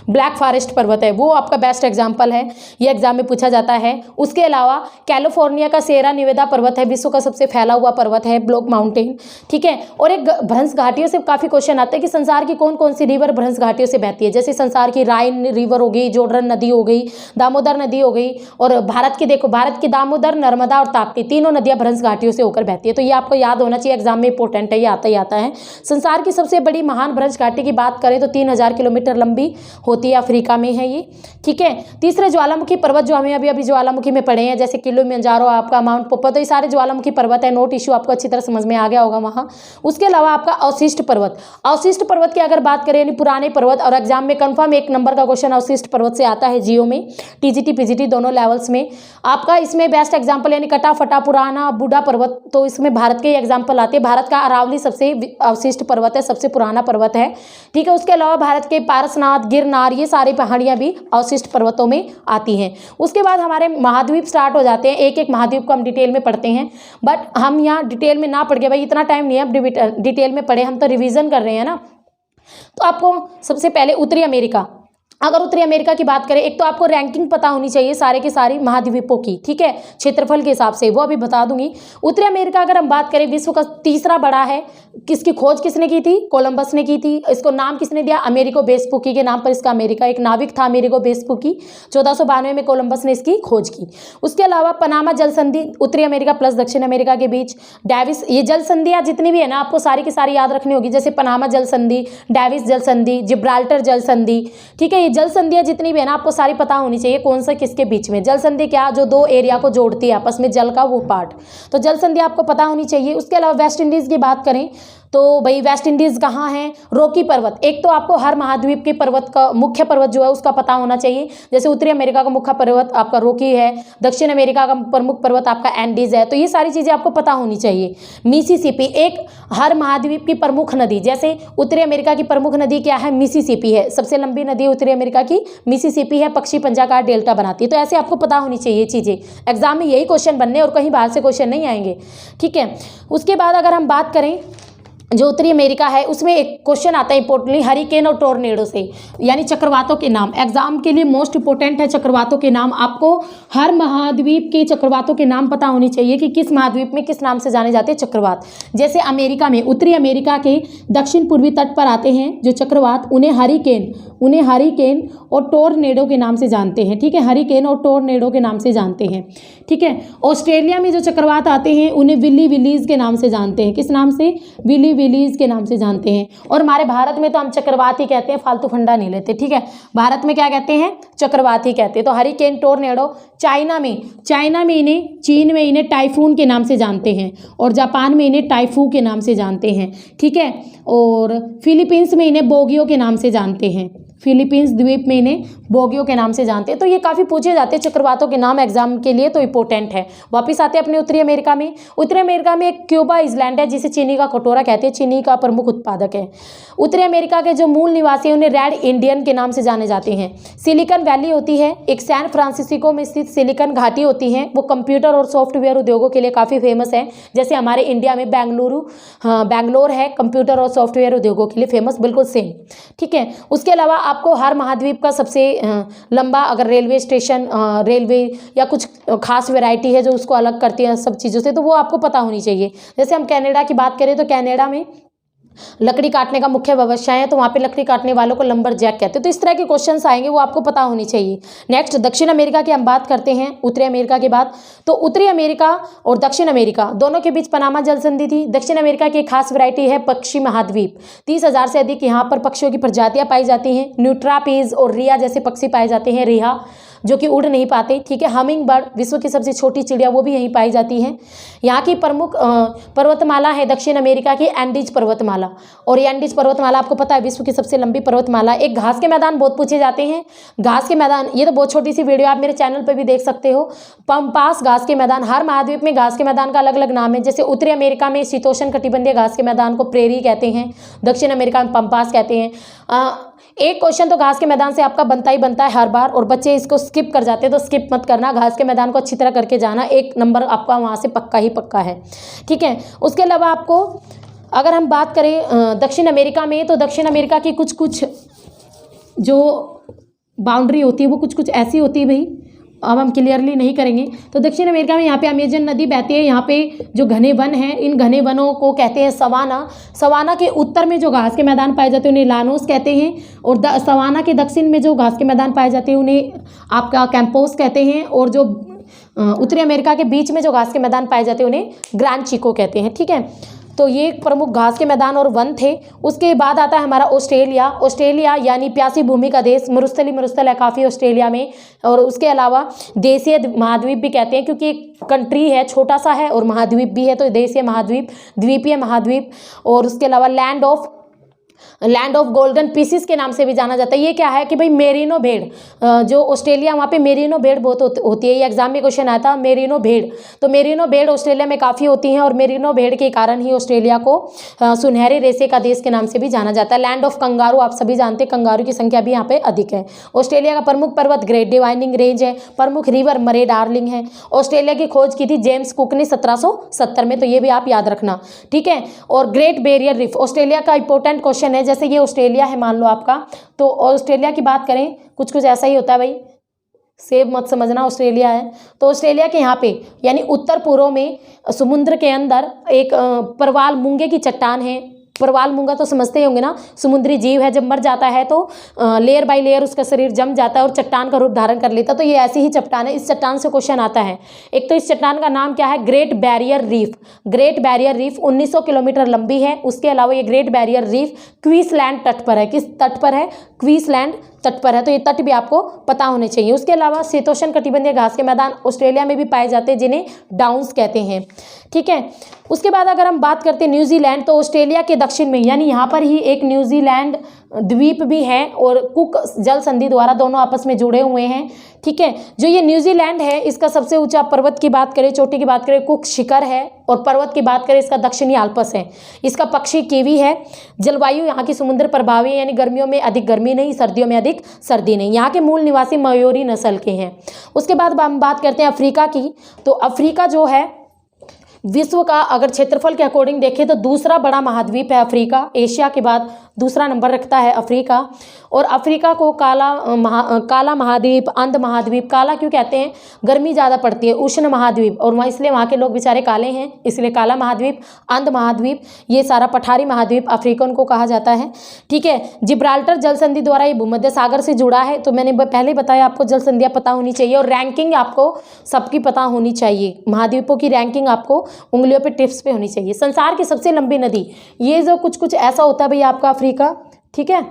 ब्लैक फॉरेस्ट पर्वत है, वो आपका बेस्ट एग्जाम्पल है, ये एग्जाम में पूछा जाता है। उसके अलावा कैलिफोर्निया का सेरा निवेदा पर्वत है, विश्व का सबसे फैला हुआ पर्वत है, ब्लॉक माउंटेन, ठीक है। और एक भ्रंश घाटियों से काफ़ी क्वेश्चन आते हैं कि संसार की कौन कौन सी रिवर भ्रंश घाटियों से बहती है? जैसे संसार की राइन रिवर हो गई, जोर्डन नदी हो गई, दामोदर नदी हो गई, और भारत की देखो, भारत की दामोदर, नर्मदा और ताप्ती, तीनों नदियां भ्रंश घाटियों से होकर बहती है। तो ये आपको याद होना चाहिए, एग्जाम में इंपॉर्टेंट है, ये आता ही आता है। संसार की सबसे बड़ी महान भ्रंश घाटी की बात करें तो 3000 किलोमीटर लंबी होती है, अफ्रीका में है ये, ठीक है। तीसरे ज्वालामुखी पर्वत जो हमें अभी ज्वालामुखी में पढ़े हैं, जैसे किलिमंजारो, आपका माउंट पोपा, तो ये सारे ज्वालामुखी पर्वत है। नोट इशू आपको अच्छी तरह समझ में आ गया होगा वहाँ। उसके अलावा आपका अवशिष्ट पर्वत, अवशिष्ट पर्वत की अगर बात करें, यानी पुराने पर्वत, और एग्जाम में कंफर्म 1 नंबर का क्वेश्चन अवशिष्ट पर्वत से आता है, जियो में, टीजीटी पीजीटी दोनों लेवल्स में। आपका इसमें बेस्ट एग्जाम्पल यानी कटा फटा पुराना बूढ़ा पर्वत, तो इसमें भारत के एग्जाम्पल आते हैं। भारत का अरावली सबसे अवशिष्ट पर्वत है, सबसे पुराना पर्वत है, ठीक है। उसके अलावा भारत के पारसनाथ, गिरनार, ये सारी पहाड़ियाँ भी अवशिष्ट पर्वतों में आती हैं। उसके बाद हमारे महाद्वीप स्टार्ट हो जाते हैं। एक एक महाद्वीप को हम डिटेल में पढ़ते हैं, बट हम यहाँ डिटेल में ना पढ़ के, भाई इतना टाइम नहीं है अब डिटेल में पढ़े, हम तो रिवीजन कर रहे हैं ना। तो आपको सबसे पहले उत्तरी अमेरिका, अगर उत्तरी अमेरिका की बात करें, एक तो आपको रैंकिंग पता होनी चाहिए सारे के सारी महाद्वीपों की, ठीक है, क्षेत्रफल के हिसाब से, वो अभी बता दूंगी। उत्तरी अमेरिका अगर हम बात करें, विश्व का तीसरा बड़ा है। किसकी खोज किसने की थी? कोलंबस ने की थी। इसको नाम किसने दिया? अमेरिको वेस्पुकी के नाम पर इसका अमेरिका, एक नाविक था अमेरिको वेस्पुकी, 1492 में कोलंबस ने इसकी खोज की। उसके अलावा पनामा जल संधि, उत्तरी अमेरिका प्लस दक्षिण अमेरिका के बीच, डेविस, ये जल संधियाँ जितनी भी है ना, आपको सारी की सारी याद रखनी होगी। जैसे पनामा जल संधि, डेविस जल संधि, जिब्राल्टर जल संधि, ठीक है। जल संधियां जितनी भी है ना, आपको सारी पता होनी चाहिए, कौन सा किसके बीच में। जल संधि क्या? जो 2 एरिया को जोड़ती है आपस में, जल का वो पार्ट, तो जल संधि आपको पता होनी चाहिए। उसके अलावा वेस्ट इंडीज की बात करें तो भाई वेस्ट इंडीज़ कहाँ है? रॉकी पर्वत, एक तो आपको हर महाद्वीप के पर्वत का मुख्य पर्वत जो है उसका पता होना चाहिए। जैसे उत्तरी अमेरिका का मुख्य पर्वत आपका रॉकी है, दक्षिण अमेरिका का प्रमुख पर्वत आपका एंडीज है, तो ये सारी चीज़ें आपको पता होनी चाहिए। मिसिसिपी, एक हर महाद्वीप की प्रमुख नदी, जैसे उत्तरी अमेरिका की प्रमुख नदी क्या है? मिसिसिपी है, सबसे लंबी नदी उत्तरी अमेरिका की मिसिसिपी है, पक्षी पंजा का डेल्टा बनाती है। तो ऐसे आपको पता होनी चाहिए चीज़ें, एग्जाम में यही क्वेश्चन बनने और कहीं बाहर से क्वेश्चन नहीं आएंगे, ठीक है। उसके बाद अगर हम बात करें जो उत्तरी अमेरिका है, उसमें एक क्वेश्चन आता है इंपॉर्टेंटली, हरिकेन और टोर्नेडो से, यानी चक्रवातों के नाम। एग्जाम के लिए मोस्ट इंपॉर्टेंट है चक्रवातों के नाम। आपको हर महाद्वीप के चक्रवातों के नाम पता होनी चाहिए कि किस महाद्वीप में किस नाम से जाने जाते हैं चक्रवात। जैसे अमेरिका में, उत्तरी अमेरिका के दक्षिण पूर्वी तट पर आते हैं जो चक्रवात, उन्हें हरिकेन और टोर्नेडो के नाम से जानते हैं, ठीक है। हरिकेन और टोर्नेडो के नाम से जानते हैं, ठीक है। ऑस्ट्रेलिया में जो चक्रवात आते हैं उन्हें विली विलीज के नाम से जानते हैं। किस नाम से? विली विलीज के नाम से जानते हैं। और हमारे भारत में तो हम चक्रवाती कहते हैं, फालतू फंडा नहीं लेते, ठीक है। भारत में क्या कहते हैं, चक्रवाती कहते हैं। तो हरिकेन, टोर्नेडो। चाइना में इन्हें, चीन में इन्हें टाइफून के नाम से जानते हैं, और जापान में इन्हें टाइफू के नाम से जानते हैं, ठीक है। और फिलीपींस में इन्हें बोगियो के नाम से जानते हैं, फिलीपींस द्वीप में इन्हें बोगियो के नाम से जानते हैं। तो ये काफ़ी पूछे जाते हैं चक्रवातों के नाम एग्जाम के लिए, तो इंपॉर्टेंट है। वापिस आते हैं अपने उत्तरी अमेरिका में। उत्तरी अमेरिका में एक क्यूबा आइलैंड है जिसे चीनी का कटोरा कहते हैं, चीनी का प्रमुख उत्पादक है। उत्तरी अमेरिका के जो मूल निवासी हैं उन्हें रेड इंडियन के नाम से जाने जाते हैं। सिलिकॉन वैली होती है, एक सैन फ्रांसिस्को में स्थित सिलिकॉन घाटी होती है, वो कंप्यूटर और सॉफ्टवेयर उद्योगों के लिए काफ़ी फेमस है। जैसे हमारे इंडिया में बैंगलोर है कंप्यूटर और सॉफ्टवेयर उद्योगों के लिए फेमस, बिल्कुल सेम, ठीक है। उसके अलावा आपको हर महाद्वीप का सबसे लंबा अगर रेलवे स्टेशन, रेलवे या कुछ खास वैरायटी है जो उसको अलग करती है सब चीज़ों से, तो वो आपको पता होनी चाहिए। जैसे हम कनाडा की बात करें तो कनाडा में लकड़ी काटने का मुख्य व्यवसाय है, तो वहाँ पे लकड़ी काटने वालों को लंबर जैक कहते हैं। तो इस तरह के क्वेश्चंस आएंगे, वो आपको पता होनी चाहिए। नेक्स्ट दक्षिण अमेरिका की हम बात करते हैं उत्तरी अमेरिका के बाद। तो उत्तरी अमेरिका और दक्षिण अमेरिका दोनों के बीच पनामा जल संधि थी। दक्षिण अमेरिका की एक खास वैरायटी है पक्षी महाद्वीप। 30,000 से अधिक यहाँ पर पक्षियों की प्रजातियाँ पाई जाती हैं। न्यूट्रापीज और रिया जैसे पक्षी पाए जाते हैं, रिहा जो कि उड़ नहीं पाते, ठीक है। हमिंग बर्ड विश्व की सबसे छोटी चिड़िया, वो भी यहीं पाई जाती हैं। यहाँ की प्रमुख पर्वतमाला है दक्षिण अमेरिका की एंडीज पर्वतमाला, और ये एंडीज पर्वतमाला आपको पता है विश्व की सबसे लंबी पर्वतमाला। एक घास के मैदान बहुत पूछे जाते हैं। घास के मैदान, ये तो बहुत छोटी सी वीडियो आप मेरे चैनल पर भी देख सकते हो। पम्पास घास के मैदान, हर महाद्वीप में घास के मैदान का अलग अलग नाम है। जैसे उत्तरी अमेरिका में शीतोष्ण कटिबंधीय घास के मैदान को प्रेरी कहते हैं, दक्षिण अमेरिका में पम्पास कहते हैं। एक क्वेश्चन तो घास के मैदान से आपका बनता ही बनता है हर बार, और बच्चे इसको स्किप कर जाते हैं, तो स्किप मत करना। घास के मैदान को अच्छी तरह करके जाना, 1 नंबर आपका वहाँ से पक्का ही पक्का है, ठीक है। उसके अलावा आपको अगर हम बात करें दक्षिण अमेरिका में, तो दक्षिण अमेरिका की कुछ जो बाउंड्री होती है वो कुछ ऐसी होती है भाई, अब हम क्लियरली नहीं करेंगे। तो दक्षिण अमेरिका में यहाँ पे अमेजन नदी बहती है। यहाँ पे जो घने वन हैं, इन घने वनों को कहते हैं सवाना। सवाना के उत्तर में जो घास के मैदान पाए जाते हैं उन्हें लानोस कहते हैं, और सवाना के दक्षिण में जो घास के मैदान पाए जाते हैं उन्हें आपका कैंपोस कहते हैं, और जो उत्तरी अमेरिका के बीच में जो घास के मैदान पाए जाते हैं उन्हें ग्रांड चिको कहते हैं, ठीक है। तो ये प्रमुख घास के मैदान और वन थे। उसके बाद आता है हमारा ऑस्ट्रेलिया। ऑस्ट्रेलिया यानी प्यासी भूमि का देश, मरुस्थल है काफ़ी ऑस्ट्रेलिया में। और उसके अलावा देशीय महाद्वीप भी कहते हैं, क्योंकि एक कंट्री है, छोटा सा है, और महाद्वीप भी है, तो देशीय महाद्वीप, द्वीपीय महाद्वीप। और उसके अलावा लैंड ऑफ गोल्डन पीसेस के नाम से भी जाना जाता है। ये क्या है कि भाई मेरिनो भेड़, जो ऑस्ट्रेलिया, वहाँ पे मेरिनो भेड़ बहुत होती है। ये एग्जाम में क्वेश्चन आया था, मेरिनो भेड़। तो मेरिनो भेड़ ऑस्ट्रेलिया में काफ़ी होती हैं, और मेरिनो भेड़ के कारण ही ऑस्ट्रेलिया को सुनहरे रेशे का देश के नाम से भी जाना जाता है। लैंड ऑफ कंगारू, आप सभी जानते हैं कंगारू की संख्या भी यहाँ पे अधिक है। ऑस्ट्रेलिया का प्रमुख पर्वत ग्रेट डिवाइनिंग रेंज है। प्रमुख रिवर मरे डार्लिंग है। ऑस्ट्रेलिया की खोज की थी जेम्स कुक ने 1770 में, तो ये भी आप याद रखना, ठीक है। और ग्रेट बैरियर रीफ ऑस्ट्रेलिया का इंपॉर्टेंट क्वेश्चन है। जैसे ये ऑस्ट्रेलिया है मान लो आपका, तो ऑस्ट्रेलिया की बात करें कुछ ऐसा ही होता है भाई, सेब मत समझना, ऑस्ट्रेलिया है। तो ऑस्ट्रेलिया के यहाँ पे यानी उत्तर पूर्व में समुद्र के अंदर एक परवाल मूंगे की चट्टान है। परवाल मूंगा तो समझते ही होंगे ना, समुद्री जीव है, जब मर जाता है तो लेयर बाय लेयर उसका शरीर जम जाता है और चट्टान का रूप धारण कर लेता है। तो ये ऐसी ही चट्टान है। इस चट्टान से क्वेश्चन आता है। एक तो इस चट्टान का नाम क्या है, great barrier reef. Great barrier reef 1900 kilometre लंबी है। उसके अलावा ये ग्रेट बैरियर रीफ क्वींसलैंड तट पर है। किस तट पर है, क्वींसलैंड तट पर है, तो ये तट भी आपको पता होने चाहिए। उसके अलावा शीतोष्ण कटिबंधीय घास के मैदान ऑस्ट्रेलिया में भी पाए जाते हैं, जिन्हें डाउन्स कहते हैं, ठीक है। उसके बाद अगर हम बात करते हैं न्यूजीलैंड, तो ऑस्ट्रेलिया के दक्षिण में यानी यहाँ पर ही एक न्यूजीलैंड द्वीप भी है, और कुक जल संधि द्वारा दोनों आपस में जुड़े हुए हैं, ठीक है। जो ये न्यूजीलैंड है, इसका सबसे ऊंचा पर्वत की बात करें, चोटी की बात करें, कुक शिखर है, और पर्वत की बात करें इसका दक्षिणी आल्प्स है। इसका पक्षी कीवी है। जलवायु यहाँ की समुद्र प्रभावी है, यानी गर्मियों में अधिक गर्मी नहीं, सर्दियों में अधिक सर्दी नहीं। यहाँ के मूल निवासी मयूरी नस्ल के हैं। उसके बाद हम बात करते हैं अफ्रीका की। तो अफ्रीका जो है विश्व का अगर क्षेत्रफल के अकॉर्डिंग देखें तो दूसरा बड़ा महाद्वीप है अफ्रीका। एशिया के बाद दूसरा नंबर रखता है अफ्रीका। और अफ्रीका को काला महाद्वीप, अंध महाद्वीप। काला क्यों कहते हैं? गर्मी ज़्यादा पड़ती है, उष्ण महाद्वीप, और वहाँ इसलिए वहाँ के लोग बेचारे काले हैं, इसलिए काला महाद्वीप, अंध महाद्वीप, ये सारा पठारी महाद्वीप अफ्रीकन को कहा जाता है। ठीक है, जिब्राल्टर जल संधि द्वारा ये भूमध्य सागर से जुड़ा है। तो मैंने पहले बताया आपको जल संधियाँ पता होनी चाहिए, और रैंकिंग आपको सबकी पता होनी चाहिए। महाद्वीपों की रैंकिंग आपको उंगलियों पे, टिप्स पे होनी चाहिए। संसार की सबसे लंबी नदी, ये जो कुछ ऐसा होता है भैया आपका अफ्रीका, ठीक है,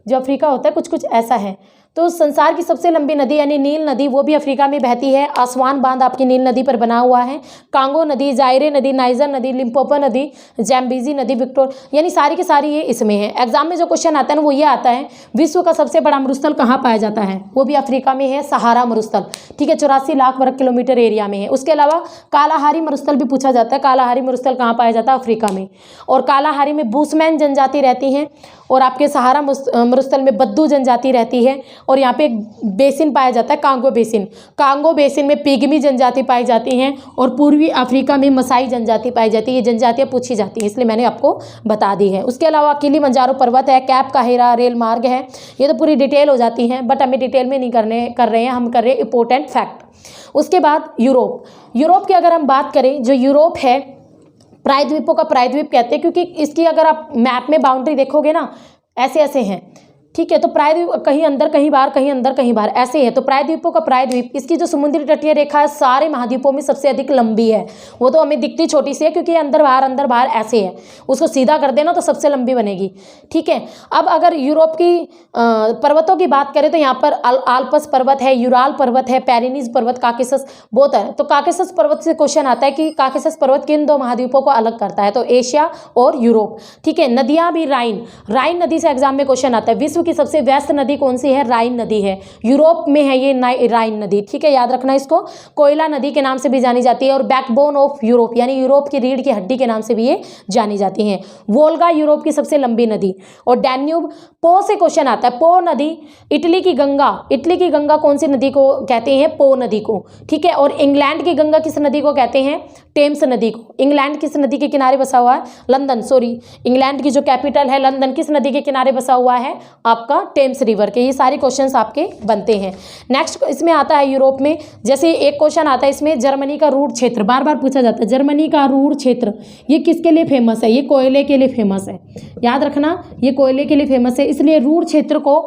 जो अफ्रीका होता है कुछ ऐसा है। तो संसार की सबसे लंबी नदी यानी नील नदी, वो भी अफ्रीका में बहती है। आसवान बांध आपकी नील नदी पर बना हुआ है। कांगो नदी, जायरे नदी, नाइजर नदी, लिम्पोपो नदी, जैम्बीजी नदी, विक्टोर, यानी सारी की सारी ये इसमें है। एग्जाम में जो क्वेश्चन आता है ना वो ये आता है, विश्व का सबसे बड़ा मरुस्थल कहाँ पाया जाता है? वो भी अफ्रीका में है, सहारा मरुस्थल। ठीक है, 84 लाख वर्ग किलोमीटर एरिया में है। उसके अलावा कालाहारी मरुस्थल भी पूछा जाता है। कालाहारी मरुस्थल कहाँ पाया जाता है? अफ्रीका में। और कालाहारी में बूसमैन जनजाति रहती है, और आपके सहारा मरुस्थल में बद्दू जनजाति रहती है। और यहाँ पे एक बेसिन पाया जाता है, कांगो बेसिन। कांगो बेसिन में पिग्मी जनजाति पाई जाती हैं, और पूर्वी अफ्रीका में मसाई जनजाति पाई जाती है। ये जनजातियाँ पूछी जाती हैं, इसलिए मैंने आपको बता दी है। उसके अलावा किलिमंजारो पर्वत है, कैप काहिरा रेल मार्ग है। ये तो पूरी डिटेल हो जाती हैं, बट हमें डिटेल में नहीं कर रहे हैं, हम कर रहे हैं इंपॉर्टेंट फैक्ट। उसके बाद यूरोप। यूरोप की अगर हम बात करें, जो यूरोप है प्रायद्वीपों का प्रायद्वीप कहते हैं, क्योंकि इसकी अगर आप मैप में बाउंड्री देखोगे ना, ऐसे ऐसे हैं। ठीक है, तो प्रायद्वीप कहीं अंदर कहीं बाहर, कहीं अंदर कहीं बाहर, ऐसे है। तो प्रायद्वीपों का प्रायद्वीप, इसकी जो समुद्री तटीय रेखा है सारे महाद्वीपों में सबसे अधिक लंबी है। वो तो हमें दिखती छोटी सी है क्योंकि ये अंदर बाहर ऐसे है, उसको सीधा कर देना तो सबसे लंबी बनेगी। ठीक है, अब अगर यूरोप की पर्वतों की बात करें तो यहाँ पर आल्प्स पर्वत है, यूराल पर्वत है, पेरिनीज पर्वत, काकेसस बहुत है। तो काकेसस पर्वत से क्वेश्चन आता है कि काकेसस पर्वत किन दो महाद्वीपों को अलग करता है? तो एशिया और यूरोप। ठीक है, नदियाँ भी राइन नदी से एग्जाम में क्वेश्चन आता है। विश्व की सबसे व्यस्त नदी कौन सी है? राइन नदी है। यूरोप में है ये राइन नदी। ठीक है, याद रखना इसको। कोयला नदी के नाम से भी जानी जाती है, और बैकबोन ऑफ यूरोप यानी यूरोप की रीढ़ की हड्डी के नाम से भी ये जानी जाती हैं। वोल्गा यूरोप की सबसे लंबी नदी। और डैन्यूब, पो से क्वेश्चन आता है। पो नदी, इटली की गंगा कौन सी नदी को कहते हैं? पो नदी को। ठीक है, और इंग्लैंड की गंगा किस नदी को कहते हैं? टेम्स नदी को। इंग्लैंड किस नदी के किनारे बसा हुआ है? लंदन, इंग्लैंड की जो कैपिटल है लंदन किस नदी के किनारे बसा हुआ है? आपका टेम्स रिवर के। ये सारे क्वेश्चंस आपके बनते हैं। नेक्स्ट इसमें आता है यूरोप में, जैसे एक क्वेश्चन आता है इसमें, जर्मनी का रूर क्षेत्र, बार बार पूछा जाता है। जर्मनी का रूर क्षेत्र ये किसके लिए फेमस है? ये कोयले के लिए फेमस है। याद रखना, ये कोयले के लिए फेमस है, इसलिए रूर क्षेत्र को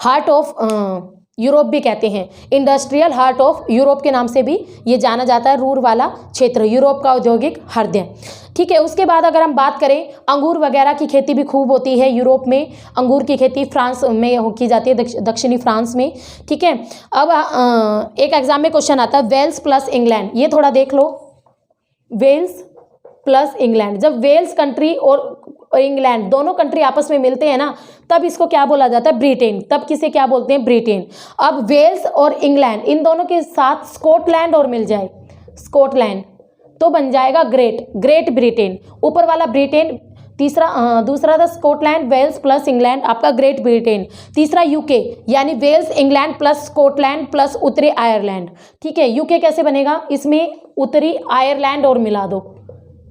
हार्ट ऑफ यूरोप भी कहते हैं। इंडस्ट्रियल हार्ट ऑफ यूरोप के नाम से भी ये जाना जाता है, रूर वाला क्षेत्र, यूरोप का औद्योगिक हृदय। ठीक है, उसके बाद अगर हम बात करें, अंगूर वगैरह की खेती भी खूब होती है यूरोप में। अंगूर की खेती फ्रांस में की जाती है, दक्षिणी फ्रांस में। ठीक है, अब एक एग्जाम में क्वेश्चन आता है, वेल्स प्लस इंग्लैंड, ये थोड़ा देख लो। वेल्स प्लस इंग्लैंड, जब वेल्स कंट्री और इंग्लैंड दोनों कंट्री आपस में मिलते हैं ना, तब इसको क्या बोला जाता है? ब्रिटेन। तब किसे क्या बोलते हैं? ब्रिटेन। अब वेल्स और इंग्लैंड इन दोनों के साथ स्कॉटलैंड और मिल जाए, स्कॉटलैंड, तो बन जाएगा ग्रेट ब्रिटेन। ऊपर वाला ब्रिटेन, दूसरा था स्कॉटलैंड, वेल्स प्लस इंग्लैंड, आपका ग्रेट ब्रिटेन। तीसरा यूके, यानी Wales, England plus Scotland plus उत्तरी आयरलैंड। ठीक है, यूके कैसे बनेगा? इसमें उत्तरी आयरलैंड और मिला दो।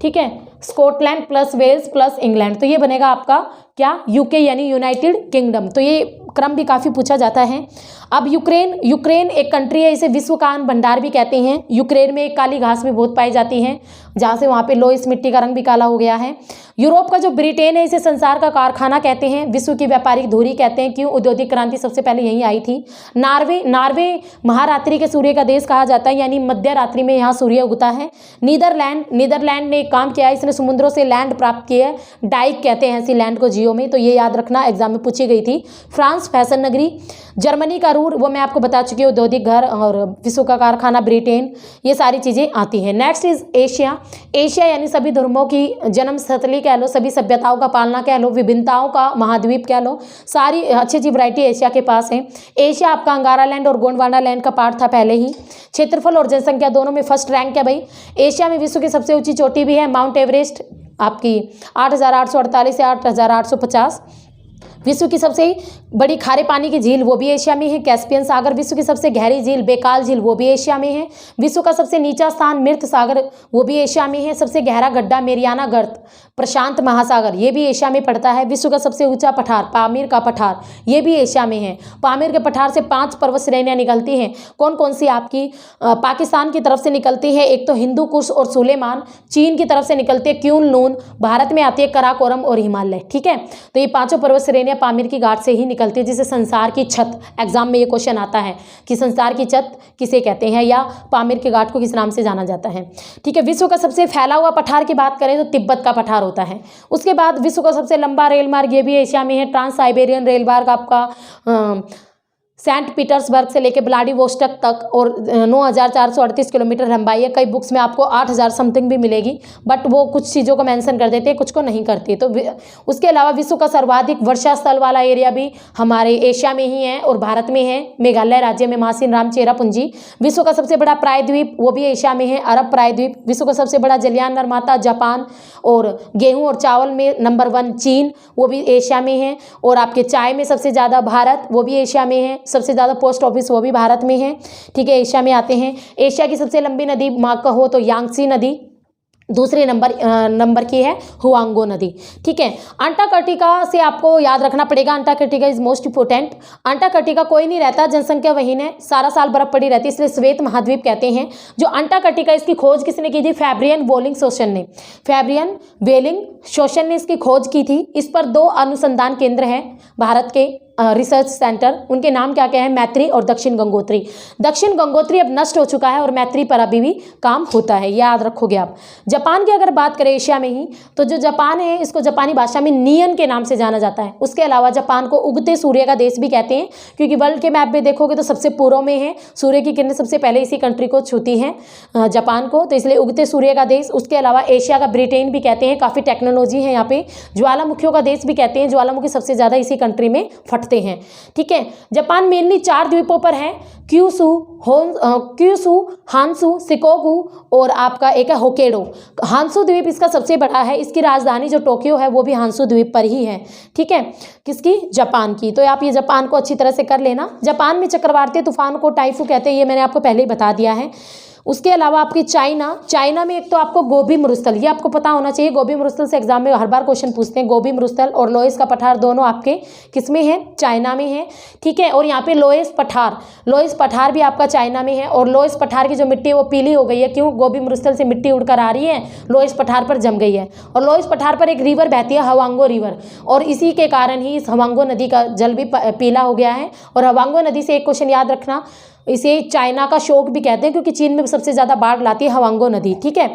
ठीक है, Scotland plus Wales plus England, तो ये बनेगा आपका क्या? यूके यानी यूनाइटेड किंगडम। तो ये क्रम भी काफ़ी पूछा जाता है। अब यूक्रेन एक कंट्री है, इसे विश्व का अन्न भंडार भी कहते हैं। यूक्रेन में एक काली घास भी बहुत पाई जाती है, जहाँ से वहाँ पे लोइस मिट्टी का रंग भी काला हो गया है। यूरोप का जो ब्रिटेन है, इसे संसार का कारखाना कहते हैं, विश्व की व्यापारिक धुरी कहते हैं। क्यों? औद्योगिक क्रांति सबसे पहले यहीं आई थी। नार्वे महारात्रि के सूर्य का देश कहा जाता है, यानी मध्य रात्रि में यहाँ सूर्य उगता है। नीदरलैंड ने एक काम किया है, इसने समुद्रों से लैंड प्राप्त की है, डाइक कहते हैं ऐसी लैंड को जियो में, तो ये याद रखना, एग्जाम में पूछी गई थी। फ्रांस फैशन नगरी। जर्मनी का रूर, वो मैं आपको बता चुकी हूँ, औद्योगिक घर और विश्व का कारखाना ब्रिटेन, ये सारी चीज़ें आती हैं। नेक्स्ट इज एशिया यानी सभी धर्मों की जन्म स्थली कह लो, सभी सभ्यताओं का पालना कह लो, विभिन्नताओं का महाद्वीप कह लो, सारी अच्छी वैरायटी एशिया के पास है। एशिया आपका अंगारा लैंड और गोंडवाना लैंड का पार्ट था पहले ही। क्षेत्रफल और जनसंख्या दोनों में फर्स्ट रैंक है भाई। एशिया में विश्व की सबसे ऊंची चोटी भी है, माउंट एवरेस्ट, आपकी 8,848 से 8,850। विश्व की सबसे बड़ी खारे पानी की झील वो भी एशिया में है, कैस्पियन सागर। विश्व की सबसे गहरी झील बेकाल झील वो भी एशिया में है। विश्व का सबसे नीचा स्थान मृत सागर वो भी एशिया में है। सबसे गहरा गड्ढा मेरियाना गर्त प्रशांत महासागर ये भी एशिया में पड़ता है। विश्व का सबसे ऊंचा पठार पामीर का पठार ये भी एशिया में है। पामीर के पठार से 5 पर्वत श्रेणियां निकलती हैं। कौन कौन सी आपकी पाकिस्तान की तरफ से निकलती है, एक तो हिंदू कुश और सुलेमान। चीन की तरफ से निकलती है क्यून लून। भारत में आती है कराकोरम और हिमालय। ठीक है, तो ये 5 पर्वत श्रेणियां पामीर की घाट से ही निकलती है, जिसे संसार की छत, एग्जाम में ये क्वेश्चन आता है कि संसार की छत किसे कहते हैं या पामीर के घाट को किस नाम से जाना जाता है। ठीक है, विश्व का सबसे फैला हुआ पठार की बात करें तो तिब्बत का पठार होता है। उसके बाद विश्व का सबसे लंबा रेल मार्ग ये भी एशिया में है, ट्रांस साइबेरियन रेल मार्ग आपका सेंट पीटर्सबर्ग से लेकर व्लादिवोस्टोक तक और 9,438 किलोमीटर लंबाई है। कई बुक्स में आपको 8,000 समथिंग भी मिलेगी, बट वो कुछ चीज़ों को मेंशन कर देते हैं, कुछ को नहीं करती। तो उसके अलावा विश्व का सर्वाधिक वर्षा स्थल वाला एरिया भी हमारे एशिया में ही है और भारत में है, मेघालय राज्य में मासिन राम चेरापूंजी। विश्व का सबसे बड़ा प्रायद्वीप वो भी एशिया में है, अरब प्रायद्वीप। विश्व का सबसे बड़ा जलयान निर्माता जापान और गेहूँ और चावल में नंबर 1 चीन वो भी एशिया में है। और आपके चाय में सबसे ज़्यादा भारत वो भी एशिया में है। सबसे ज़्यादा पोस्ट ऑफिस वो भी भारत में है। ठीक है, एशिया में आते हैं। एशिया की सबसे लंबी नदी कहो तो यांगसी नदी दूसरे नंबर की है हुआंगो नदी। ठीक है, अंटार्कटिका से आपको याद रखना पड़ेगा, Antarctica is most important. Antarctica कोई नहीं रहता, जनसंख्या वहीं है, सारा साल बर्फ पड़ी रहती है, इसलिए श्वेत महाद्वीप कहते हैं। जो अंटार्कटिका इसकी खोज किसने की थी? फैब्रियन वेलिंगशोसन ने। फैब्रियन वेलिंगशोसन ने इसकी खोज की थी। इस पर 2 अनुसंधान केंद्र हैं भारत के रिसर्च सेंटर, उनके नाम क्या क्या है? मैत्री और दक्षिण गंगोत्री। दक्षिण गंगोत्री अब नष्ट हो चुका है और मैत्री पर अभी भी काम होता है, याद रखोगे आप। जापान की अगर बात करें एशिया में ही, तो जो जापान है इसको जापानी भाषा में नियन के नाम से जाना जाता है। उसके अलावा जापान को उगते सूर्य का देश भी कहते हैं, क्योंकि वर्ल्ड के मैप में देखोगे तो सबसे पूर्व में है, सूर्य की किरणें सबसे पहले इसी कंट्री को छूती हैं जापान को, तो इसलिए उगते सूर्य का देश। उसके अलावा एशिया का ब्रिटेन भी कहते हैं, काफ़ी टेक्नोलॉजी है यहाँ पे। ज्वालामुखियों का देश भी कहते हैं, ज्वालामुखी सबसे ज़्यादा इसी कंट्री में फटते हैं। ठीक है, जापान मेनली 4 द्वीपों पर है, क्यूशू, हांसू, शिकोकू और आपका एक है होक्काइडो। हांसू द्वीप इसका सबसे बड़ा है, इसकी राजधानी जो टोक्यो है वो भी हांसू द्वीप पर ही है। ठीक है, किसकी? जापान की। तो आप ये जापान को अच्छी तरह से कर लेना। जापान में चक्रवाती तूफान को टाइफू कहते हैं, ये मैंने आपको पहले ही बता दिया है। उसके अलावा आपकी चाइना में एक तो आपको गोबी मरुस्थल, ये आपको पता होना चाहिए। गोबी मरुस्थल से एग्जाम में हर बार क्वेश्चन पूछते हैं। गोबी मरुस्थल और लोएस का पठार दोनों आपके किस में है? चाइना में है। ठीक है, और यहाँ पे लोएस पठार भी आपका चाइना में है। और लोएस पठार की जो मिट्टी है वो पीली हो गई है, क्यों? गोबी मरुस्थल से मिट्टी उड़कर आ रही है, लोएस पठार पर जम गई है। और लोएस पठार पर एक रिवर बहती है, हवांगो रिवर, और इसी के कारण ही इस हवांगो नदी का जल भी पीला हो गया है। और हवांगो नदी से एक क्वेश्चन याद रखना, इसे चाइना का शोक भी कहते हैं, क्योंकि चीन में सबसे ज़्यादा बाढ़ लाती है हवांगो नदी। ठीक है,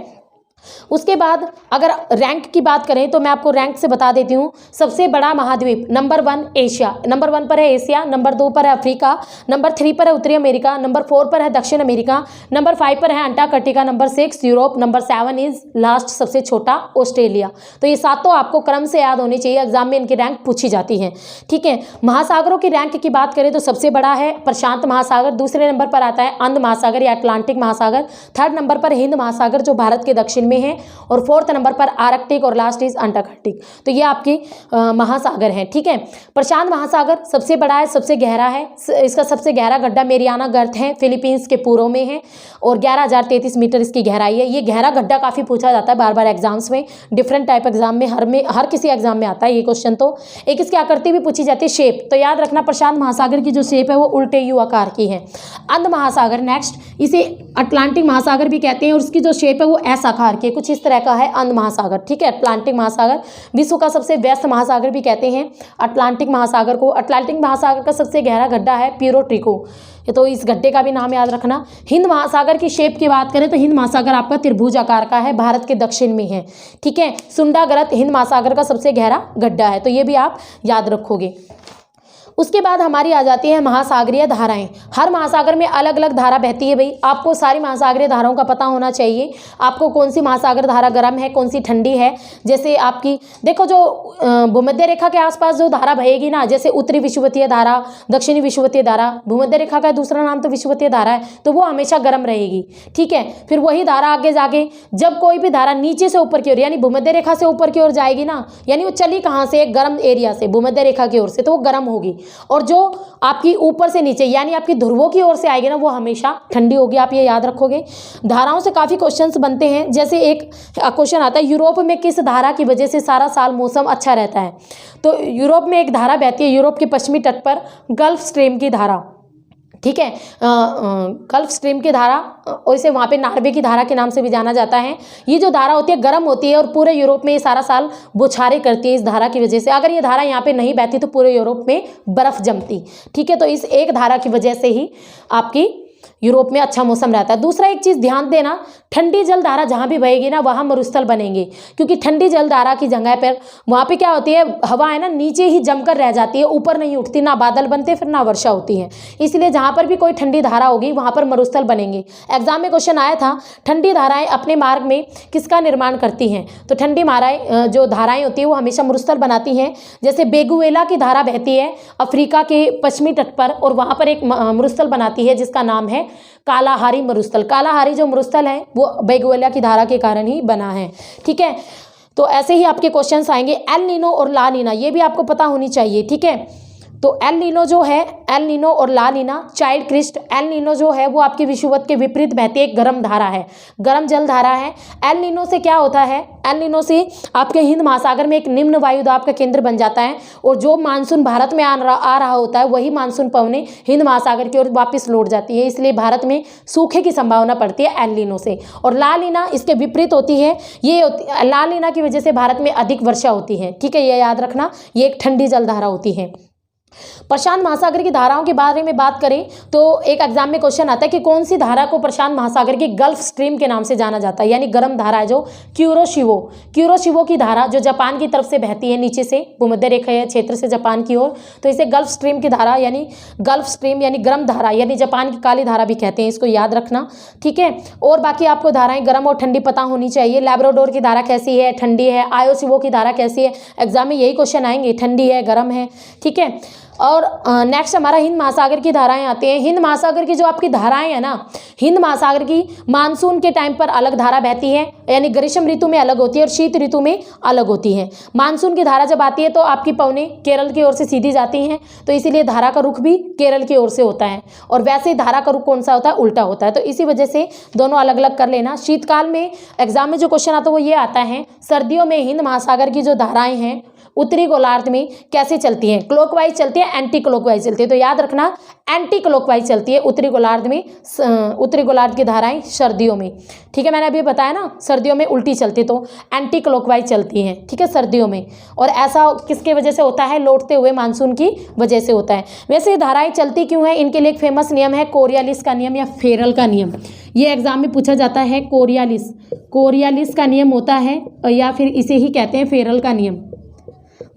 उसके बाद अगर रैंक की बात करें तो मैं आपको रैंक से बता देती हूँ। सबसे बड़ा महाद्वीप नंबर 1 एशिया, नंबर 1 पर है एशिया, नंबर 2 पर है अफ्रीका, नंबर 3 पर है उत्तरी अमेरिका, नंबर 4 पर है दक्षिण अमेरिका, नंबर 5 पर है Antarctica, number 6 Europe, number 7 is last सबसे छोटा ऑस्ट्रेलिया। तो ये 7 आपको क्रम से याद होनी चाहिए, एग्जाम में इनकी रैंक पूछी जाती है। ठीक है, महासागरों की रैंक की बात करें तो सबसे बड़ा है प्रशांत महासागर, दूसरे नंबर पर आता है अंध महासागर या अटलांटिक महासागर, 3rd नंबर पर हिंद महासागर जो भारत के दक्षिण में है, और 4th नंबर पर आर्कटिक और लास्ट इज अंटार्कटिक। तो ये आपके महासागर हैं। ठीक है, प्रशांत महासागर सबसे बड़ा है, सबसे गहरा है, इसका सबसे गहरा गड्ढा मेरियाना गर्त है, फिलीपींस के पूर्व में है और 11,033 मीटर इसकी गहराई है। ये गहरा गड्ढा काफ़ी पूछा जाता है बार बार एग्जाम्स में, डिफरेंट टाइप एग्जाम में, हर किसी एग्जाम में आता है ये क्वेश्चन। तो एक इसकी आकृति भी पूछी जाती है, शेप। तो याद रखना प्रशांत महासागर की जो शेप है वो उल्टे यू आकार की है। अंध महासागर नेक्स्ट, इसे अटलांटिक महासागर भी कहते हैं और उसकी जो शेप है वो एस आकार की, कुछ इस तरह का है अंध महासागर। ठीक है, अटलांटिक महासागर विश्व का सबसे व्यस्त महासागर भी कहते हैं अटलांटिक महासागर को। अटलांटिक महासागर का सबसे गहरा गड्ढा है प्यूरो ट्रिको, तो इस गड्ढे का भी नाम याद रखना। हिंद महासागर की शेप की बात करें तो हिंद महासागर आपका त्रिभुज आकार का है, भारत के दक्षिण में है। ठीक है, सुंडागरत हिंद महासागर का सबसे गहरा गड्ढा है, तो ये भी आप याद रखोगे। उसके बाद हमारी आ जाती है महासागरीय धाराएं। हर महासागर में अलग अलग धारा बहती है भाई, आपको सारी महासागरीय धाराओं का पता होना चाहिए। आपको कौन सी महासागर धारा गर्म है, कौन सी ठंडी है। जैसे आपकी देखो जो भूमध्य रेखा के आसपास जो धारा बहेगी ना, जैसे उत्तरी विषुवतीय धारा, दक्षिणी विषुवतीय धारा, भूमध्य रेखा का दूसरा नाम तो विषुवतीय धारा है, तो वो हमेशा गर्म रहेगी। ठीक है, फिर वही धारा आगे जाके जब कोई भी धारा नीचे से ऊपर की ओर यानी भूमध्य रेखा से ऊपर की ओर जाएगी ना, यानी वो चली कहाँ से, एक गर्म एरिया से, भूमध्य रेखा की ओर से, तो वो गर्म होगी। और जो आपकी ऊपर से नीचे यानी आपकी ध्रुवों की ओर से आएगी ना, वो हमेशा ठंडी होगी। आप ये याद रखोगे। धाराओं से काफ़ी क्वेश्चंस बनते हैं। जैसे एक क्वेश्चन आता है, यूरोप में किस धारा की वजह से सारा साल मौसम अच्छा रहता है। तो यूरोप में एक धारा बहती है, यूरोप के पश्चिमी तट पर गल्फ स्ट्रीम की धारा। ठीक है, गल्फ स्ट्रीम की धारा, और इसे वहाँ पे नॉर्वे की धारा के नाम से भी जाना जाता है। ये जो धारा होती है गर्म होती है और पूरे यूरोप में ये सारा साल बौछारें करती है इस धारा की वजह से। अगर ये धारा यहाँ पे नहीं बहती तो पूरे यूरोप में बर्फ़ जमती। ठीक है, तो इस एक धारा की वजह से ही आपकी यूरोप में अच्छा मौसम रहता है। दूसरा एक चीज़ ध्यान देना, ठंडी जल धारा जहाँ भी बहेगी ना, वहाँ मरुस्थल बनेंगे, क्योंकि ठंडी जल धारा की जगह पर वहाँ पे क्या होती है, हवा है ना नीचे ही जमकर रह जाती है, ऊपर नहीं उठती, ना बादल बनते फिर ना वर्षा होती है। इसलिए जहाँ पर भी कोई ठंडी धारा होगी वहाँ पर मरुस्थल बनेंगे। एग्जाम में क्वेश्चन आया था, ठंडी धाराएं अपने मार्ग में किसका निर्माण करती हैं। तो ठंडी जो धाराएं होती है वो हमेशा मरुस्थल बनाती हैं। जैसे बेगुएला की धारा बहती है अफ्रीका के पश्चिमी तट पर, और वहाँ पर एक मरुस्थल बनाती है जिसका नाम है कालाहारी मरुस्थल। कालाहारी जो मरुस्थल है वो बेगुएला की धारा के कारण ही बना है। ठीक है, तो ऐसे ही आपके क्वेश्चंस आएंगे। एल नीनो और ला नीना, ये भी आपको पता होनी चाहिए। ठीक है, तो एल नीनो जो है, एल नीनो और La Nina child Christ. El Nino जो है वो आपकी विषुवत के विपरीत बहती है, एक गर्म धारा है, गर्म जल धारा है। एल नीनो से क्या होता है, एल नीनो से आपके हिंद महासागर में एक निम्न वायुदाब का केंद्र बन जाता है, और जो मानसून भारत में आ रहा होता है वही मानसून पवनें हिंद महासागर की ओर वापस लौट जाती है। इसलिए भारत में सूखे की संभावना पड़ती है एल नीनो से। और ला नीना इसके विपरीत होती है। ला नीना की वजह से भारत में अधिक वर्षा होती है। ठीक है, ये याद रखना, ये एक ठंडी जल धारा होती है। प्रशांत महासागर की धाराओं के बारे में बात करें तो एक एग्जाम में क्वेश्चन आता है कि कौन सी धारा को प्रशांत महासागर की गल्फ स्ट्रीम के नाम से जाना जाता है, यानी गर्म धारा है जो क्यूरोशिवो की धारा जो जापान की तरफ से बहती है, नीचे से भूमध्य रेखा क्षेत्र से जापान की ओर, तो इसे गल्फ स्ट्रीम की धारा यानी गल्फ स्ट्रीम यानी गर्म धारा यानी जापान की काली धारा भी कहते हैं, इसको याद रखना। ठीक है, और बाकी आपको धाराएं गर्म और ठंडी पता होनी चाहिए। लैब्राडोर की धारा कैसी है, ठंडी है। आयोशिवो की धारा कैसी है, एग्जाम में यही क्वेश्चन आएंगे, ठंडी है, गर्म है। ठीक है, और नेक्स्ट हमारा हिंद महासागर की धाराएं आती हैं। हिंद महासागर की जो आपकी धाराएं हैं ना, हिंद महासागर की मानसून के टाइम पर अलग धारा बहती है, यानी ग्रीष्म ऋतु में अलग होती है और शीत ऋतु में अलग होती है। मानसून की धारा जब आती है तो आपकी पवनें केरल की ओर से सीधी जाती हैं, तो इसीलिए धारा का रुख भी केरल की ओर से होता है। और वैसे धारा का रुख कौन सा होता है, उल्टा होता है। तो इसी वजह से दोनों अलग अलग कर लेना। शीतकाल में एग्जाम में जो क्वेश्चन आता है वो ये आता है, सर्दियों में हिंद महासागर की जो धाराएं हैं उत्तरी गोलार्ध में कैसे चलती हैं, क्लॉकवाइज चलती है, एंटी क्लॉकवाइज चलती है। तो याद रखना एंटी क्लॉकवाइज चलती है उत्तरी गोलार्ध में, उत्तरी गोलार्ध की धाराएं सर्दियों में। ठीक है, मैंने अभी बताया ना सर्दियों में उल्टी चलती, तो एंटी क्लॉकवाइज चलती हैं। ठीक है, सर्दियों में। और ऐसा किसके वजह से होता है, लौटते हुए मानसून की वजह से होता है। वैसे ये धाराएं चलती क्यों है, इनके लिए एक फेमस नियम है कोरियालिस का नियम या फेरल का नियम। ये एग्जाम में पूछा जाता है। कोरियालिस का नियम होता है, या फिर इसे ही कहते हैं फेरल का नियम।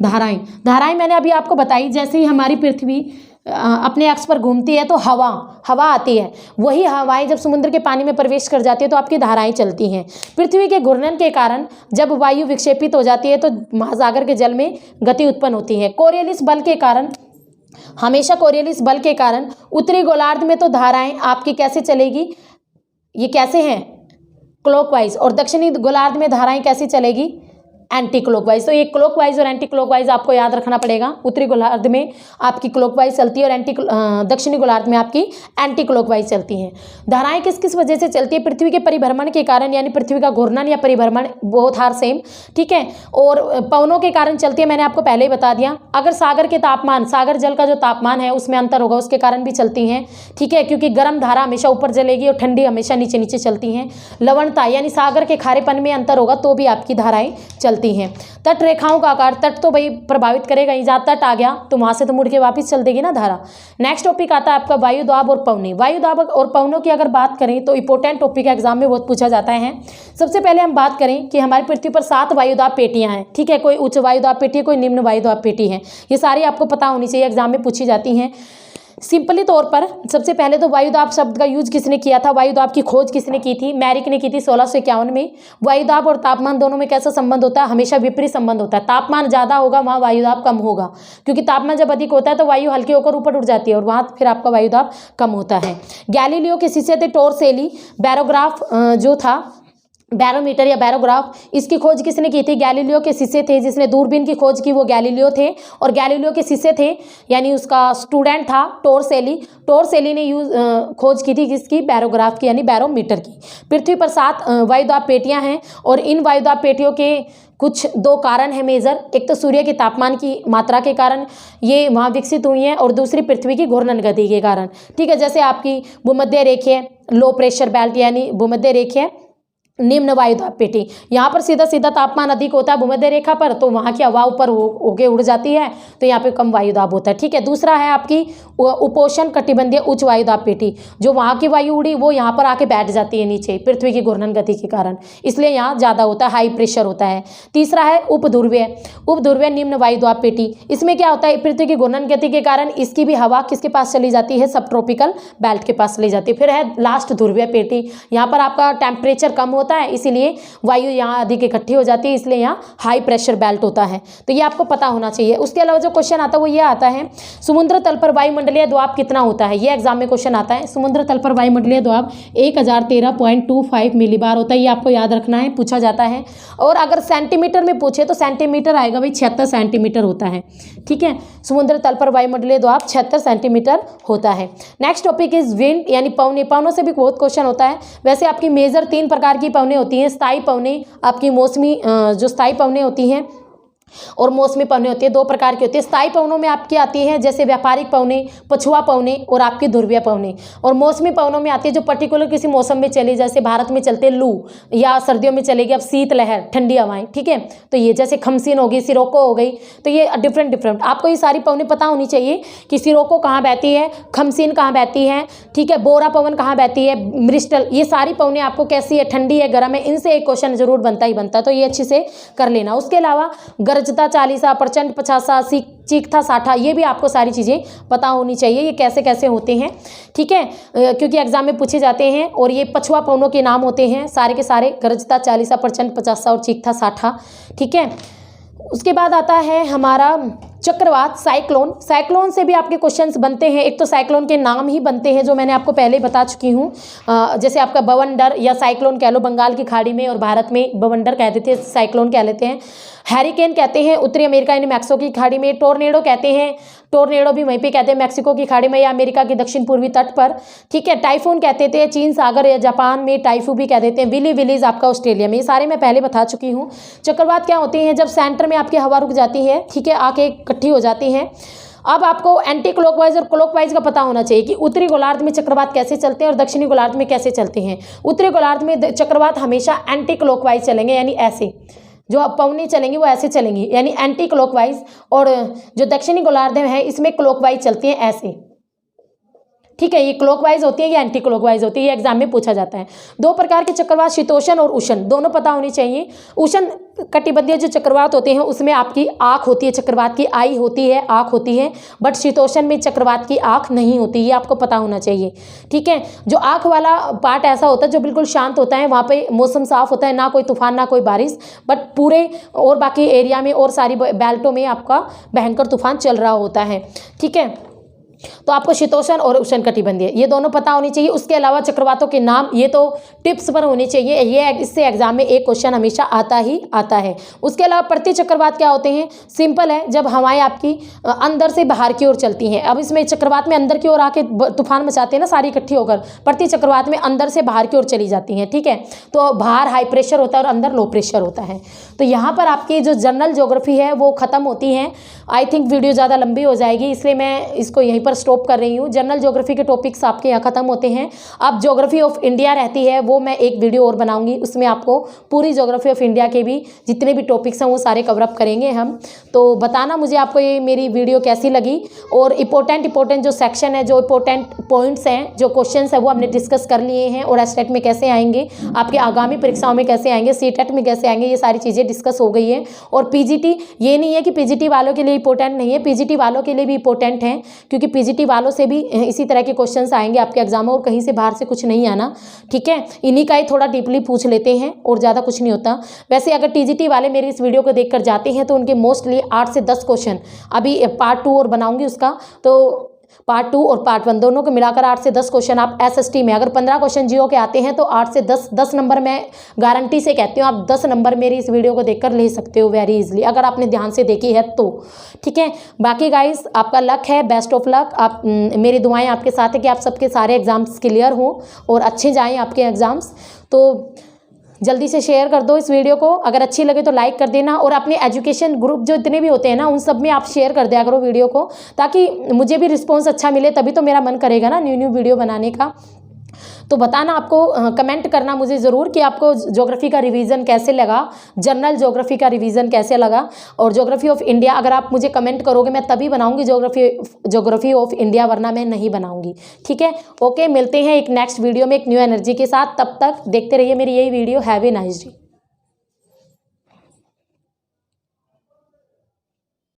धाराएं मैंने अभी आपको बताई, जैसे ही हमारी पृथ्वी अपने अक्ष पर घूमती है तो हवा आती है, वही हवाएं जब समुद्र के पानी में प्रवेश कर जाती है तो आपकी धाराएं चलती हैं। पृथ्वी के घूर्णन के कारण जब वायु विक्षेपित हो जाती है तो महासागर के जल में गति उत्पन्न होती है। कोरियालिस बल के कारण उत्तरी गोलार्ध में तो धाराएं आपकी कैसे चलेगी, ये कैसे हैं, क्लॉकवाइज। और दक्षिणी गोलार्ध में धाराएं कैसे चलेगी, एंटी क्लॉकवाइज। तो ये क्लॉकवाइज और एंटी क्लॉकवाइज आपको याद रखना पड़ेगा। उत्तरी गोलार्ध में आपकी क्लॉकवाइज चलती है और दक्षिणी गोलार्ध में आपकी एंटी क्लॉकवाइज चलती हैं। धाराएं किस किस वजह से चलती है, पृथ्वी के परिभ्रमण के कारण, यानी पृथ्वी का घूर्णन या परिभ्रमण, बोथ आर सेम। ठीक है, और पवनों के कारण चलती है, मैंने आपको पहले ही बता दिया। अगर सागर जल का जो तापमान है उसमें अंतर होगा, उसके कारण भी चलती हैं। ठीक है, क्योंकि गर्म धारा हमेशा ऊपर चलेगी और ठंडी हमेशा नीचे नीचे चलती हैं। लवणता यानी सागर के खारेपन में अंतर होगा तो भी आपकी धाराएं चलती चलती हैं। तट रेखाओं का आकार, तट तो भाई प्रभावित करेगा ही, जहाँ तट आ गया तो वहाँ से तो मुड़ के वापस चल देगी ना धारा। नेक्स्ट टॉपिक आता है आपका वायु दाब और पवनी। वायु दाब और पवनों की अगर बात करें तो इंपॉर्टेंट टॉपिक एग्जाम में बहुत पूछा जाता है। सबसे पहले हम बात करें कि हमारी पृथ्वी पर 7 वायुदाब पेटियां हैं, ठीक है। कोई उच्च वायुदाब पेटी है, कोई निम्न वायुदाब पेटी है, ये सारी आपको पता होनी चाहिए, एग्जाम में पूछी जाती हैं। सिंपली तौर पर सबसे पहले तो वायुदाब शब्द का यूज किसने किया था, वायुदाब की खोज किसने की थी, मैरिक ने की थी 1651 में। वायुदाब और तापमान दोनों में कैसा संबंध होता है, हमेशा विपरीत संबंध होता है। तापमान ज़्यादा होगा वहाँ वायुदाब कम होगा, क्योंकि तापमान जब अधिक होता है तो वायु हल्के होकर ऊपर उठ जाती है और वहाँ फिर आपका वायुदाब कम होता है। गैलीलियो के शिष्य थे टोरसेली। बैरोग्राफ जो था, बैरोमीटर या बैरोग्राफ, इसकी खोज किसने की थी, गैलीलियो के शिष्य थे। जिसने दूरबीन की खोज की वो गैलीलियो थे, और गैलीलियो के शिष्य थे यानी उसका स्टूडेंट था टोरसेली। टोरसेली ने खोज की थी किसकी, बैरोग्राफ की यानी बैरोमीटर की। पृथ्वी पर 7 वायुदाब पेटियां हैं और इन वायुदाब पेटियों के कुछ 2 कारण है मेजर। एक तो सूर्य के तापमान की मात्रा के कारण ये वहाँ विकसित हुई हैं, और दूसरी पृथ्वी की घूर्णन गति के कारण, ठीक है। जैसे आपकी भूमध्य रेखीय लो प्रेशर बेल्ट यानी भूमध्य रेखीय निम्न वायुदाब पेटी, यहाँ पर सीधा सीधा तापमान अधिक होता है भूमध्य रेखा पर, तो वहाँ की हवा ऊपर होके उड़ जाती है, तो यहाँ पे कम वायुदाब होता है, ठीक है। दूसरा है आपकी उपोष्ण कटिबंधीय उच्च वायुदाब पेटी, जो वहाँ की वायु उड़ी वो यहाँ पर आके बैठ जाती है नीचे पृथ्वी की घूर्णन गति के कारण, इसलिए यहाँ ज़्यादा होता है, हाई प्रेशर होता है। तीसरा है उपध्रुवीय निम्न वायुदाब पेटी। इसमें क्या होता है, पृथ्वी की घूर्णन गति के कारण इसकी भी हवा किसके पास चली जाती है, सब ट्रॉपिकल बेल्ट के पास चली जाती है। फिर है लास्ट ध्रुवीय पेटी, यहाँ पर आपका टेम्परेचर कम होता है, इसीलिए वायु यहाँ अधिक इकट्ठी हो जाती है, इसलिए यहाँ हाई प्रेशर बेल्ट होता है, तो ये आपको पता होना चाहिए। उसके अलावा जो क्वेश्चन आता है वो ये आता है, समुद्र तल पर वायुमंडलीय दबाव कितना होता है, ये एग्जाम में क्वेश्चन आता है। समुद्र तल पर वायुमंडलीय दबाव 1013.25 मिलीबार होता है, ये आपको याद रखना है, पूछा जाता है। और अगर सेंटीमीटर में पूछे तो सेंटीमीटर आएगा भाई, 76 सेंटीमीटर होता है, ठीक है। समुद्र तल पर वायुमंडलीय दबाव 76 सेंटीमीटर होता है। नेक्स्ट टॉपिक इज विंड यानी पवने। पवनों से भी बहुत क्वेश्चन होता है। वैसे आपकी मेजर 3 प्रकार की पवने होती हैं, स्थायी पवने, आपकी मौसमी जो स्थायी पवने होती हैं, और मौसमी पवने होती है, 2 प्रकार की होती है। स्थायी पवनों में आपकी आती है जैसे व्यापारिक पवने, पछुआ पवने और आपकी ध्रुवीय पवने। और मौसमी पवनों में आती है जो पर्टिकुलर किसी मौसम में चली, जैसे भारत में चलते लू, या सर्दियों में चलेगी अब शीतलहर, ठंडी हवाएं, ठीक है। तो ये जैसे खमसीन होगी, सिरोको हो गई, तो ये डिफरेंट आपको ये सारी पवने पता होनी चाहिए कि सिरोको कहाँ बहती है, खमसीन कहाँ बहती है, ठीक है, बोरा पवन कहाँ बहती है, मृष्टल, ये सारी पवने आपको कैसी है, ठंडी है, गर्म है, इनसे एक क्वेश्चन जरूर बनता ही बनता, तो ये अच्छे से कर लेना। उसके अलावा गरजता 40, प्रचंड 50, चीखता 60, ये भी आपको सारी चीज़ें पता होनी चाहिए, ये कैसे कैसे होते हैं, ठीक है, क्योंकि एग्जाम में पूछे जाते हैं। और ये पछुआ पवनों के नाम होते हैं सारे के सारे, गरजता 40, प्रचंड 50 और चीखता 60, ठीक है। उसके बाद आता है हमारा चक्रवात, साइक्लोन। साइक्लोन से भी आपके क्वेश्चंस बनते हैं। एक तो साइक्लोन के नाम ही बनते हैं जो मैंने आपको पहले बता चुकी हूँ, जैसे आपका बवंडर या साइक्लोन कह लो, बंगाल की खाड़ी में और भारत में बवंडर कहते थे, साइक्लोन कह लेते हैं। हैरिकेन कहते हैं उत्तरी अमेरिका यानी मैक्सिको की खाड़ी में। टोर्नेडो कहते हैं, टोर्नेडो भी वहीं पे कहते हैं मैक्सिको की खाड़ी में या अमेरिका के दक्षिण पूर्वी तट पर, ठीक है। टाइफून कहते थे चीन सागर या जापान में, टाइफू भी कह देते हैं। विली विलीज आपका ऑस्ट्रेलिया में, ये सारे मैं पहले बता चुकी हूँ। चक्रवात क्या होती हैं, जब सेंटर में आपकी हवा रुक जाती है, ठीक है, आके इकट्ठी हो जाती हैं। अब आपको एंटी क्लॉकवाइज और क्लॉकवाइज का पता होना चाहिए कि उत्तरी गोलार्ध में चक्रवात कैसे चलते हैं और दक्षिणी गोलार्ध में कैसे चलते हैं। उत्तरी गोलार्ध में चक्रवात हमेशा एंटी क्लॉकवाइज चलेंगे, यानी ऐसे जो पवनी चलेंगी वो ऐसे चलेंगी, यानी एंटी क्लॉकवाइज। और जो दक्षिणी गोलार्ध है इसमें क्लॉकवाइज चलती हैं ऐसे, ठीक है। ये क्लॉकवाइज होती है या एंटी क्लॉकवाइज होती है, ये एग्जाम में पूछा जाता है। 2 प्रकार के चक्रवात, शीतोष्ण और उष्ण, दोनों पता होनी चाहिए। उष्ण कटिबंधीय जो चक्रवात होते हैं उसमें आपकी आँख होती है, चक्रवात की आई होती है, आँख होती है, बट शीतोष्ण में चक्रवात की आँख नहीं होती, ये आपको पता होना चाहिए, ठीक है। जो आँख वाला पार्ट ऐसा होता है जो बिल्कुल शांत होता है, वहाँ पे मौसम साफ होता है, ना कोई तूफान ना कोई बारिश, बट पूरे और बाकी एरिया में और सारी बेल्टों में आपका भयंकर तूफान चल रहा होता है, ठीक है। तो आपको शीतोष्ण और उष्ण कटिबंधीय ये दोनों पता होनी चाहिए। उसके अलावा चक्रवातों के नाम ये तो टिप्स पर होने चाहिए, ये इससे एग्जाम में एक क्वेश्चन हमेशा आता ही आता है। उसके अलावा प्रति चक्रवात क्या होते हैं, सिंपल है, जब हवाएं आपकी अंदर से बाहर की ओर चलती हैं। अब इसमें चक्रवात में अंदर की ओर आके तूफान मचाते हैं ना सारी इकट्ठी होकर, प्रति चक्रवात में अंदर से बाहर की ओर चली जाती हैं, ठीक है। तो बाहर हाई प्रेशर होता है और अंदर लो प्रेशर होता है। तो यहाँ पर आपकी जो जनरल ज्योग्राफी है वो खत्म होती है। आई थिंक वीडियो ज़्यादा लंबी हो जाएगी, इसलिए मैं इसको यहीं पर स्टॉप कर रही हूँ। जनरल ज्योग्राफी के टॉपिक्स आपके यहाँ ख़त्म होते हैं। अब ज्योग्राफी ऑफ इंडिया रहती है, वो मैं एक वीडियो और बनाऊंगी, उसमें आपको पूरी ज्योग्राफी ऑफ इंडिया के भी जितने भी टॉपिक्स हैं वो सारे कवर अप करेंगे हम। तो बताना मुझे आपको ये मेरी वीडियो कैसी लगी, और इंपॉर्टेंट जो सेक्शन है, जो इंपॉर्टेंट पॉइंट्स हैं, जो क्वेश्चंस है वो हमने डिस्कस कर लिए हैं, और एस्टेट में कैसे आएंगे, आपके आगामी परीक्षाओं में कैसे आएंगे, सीटेट में कैसे आएंगे, ये सारी चीज़ें डिस्कस हो गई है। और पीजीटी, ये नहीं है कि पीजीटी वालों के लिए इंपॉर्टेंट नहीं है, पीजीटी वालों के लिए भी इंपॉर्टेंट है, क्योंकि पीजीटी वालों से भी इसी तरह के क्वेश्चंस आएंगे आपके एग्जाम में, और कहीं से बाहर से कुछ नहीं आना, ठीक है। इन्हीं का ही थोड़ा डीपली पूछ लेते हैं और ज़्यादा कुछ नहीं होता। वैसे अगर टीजीटी वाले मेरी इस वीडियो को देखकर जाते हैं तो उनके मोस्टली 8 से 10 क्वेश्चन, अभी पार्ट 2 और बनाऊंगी उसका, तो पार्ट 2 और पार्ट 1 दोनों को मिलाकर 8 से 10 क्वेश्चन आप एसएसटी में, अगर 15 क्वेश्चन जियो के आते हैं तो 8 से 10 नंबर मैं गारंटी से कहती हूँ, आप 10 नंबर मेरी इस वीडियो को देखकर ले सकते हो वेरी इजीली, अगर आपने ध्यान से देखी है तो, ठीक है। बाकी गाइस आपका लक है, बेस्ट ऑफ लक। आप मेरी दुआएं आपके साथ है कि आप सबके सारे एग्जाम्स क्लियर हों और अच्छे जाएँ आपके एग्जाम्स। तो जल्दी से शेयर कर दो इस वीडियो को, अगर अच्छी लगे तो लाइक कर देना, और अपने एजुकेशन ग्रुप जो इतने भी होते हैं ना, उन सब में आप शेयर कर दिया करो वीडियो को, ताकि मुझे भी रिस्पॉन्स अच्छा मिले, तभी तो मेरा मन करेगा ना न्यू वीडियो बनाने का। तो बताना, आपको कमेंट करना मुझे ज़रूर कि आपको ज्योग्राफी का रिवीजन कैसे लगा, जनरल ज्योग्राफी का रिवीजन कैसे लगा, और ज्योग्राफी ऑफ इंडिया अगर आप मुझे कमेंट करोगे मैं तभी बनाऊंगी ज्योग्राफी ऑफ इंडिया, वरना मैं नहीं बनाऊंगी, ठीक है। ओके, मिलते हैं एक नेक्स्ट वीडियो में एक न्यू एनर्जी के साथ, तब तक देखते रहिए मेरी यही video. Have a nice day.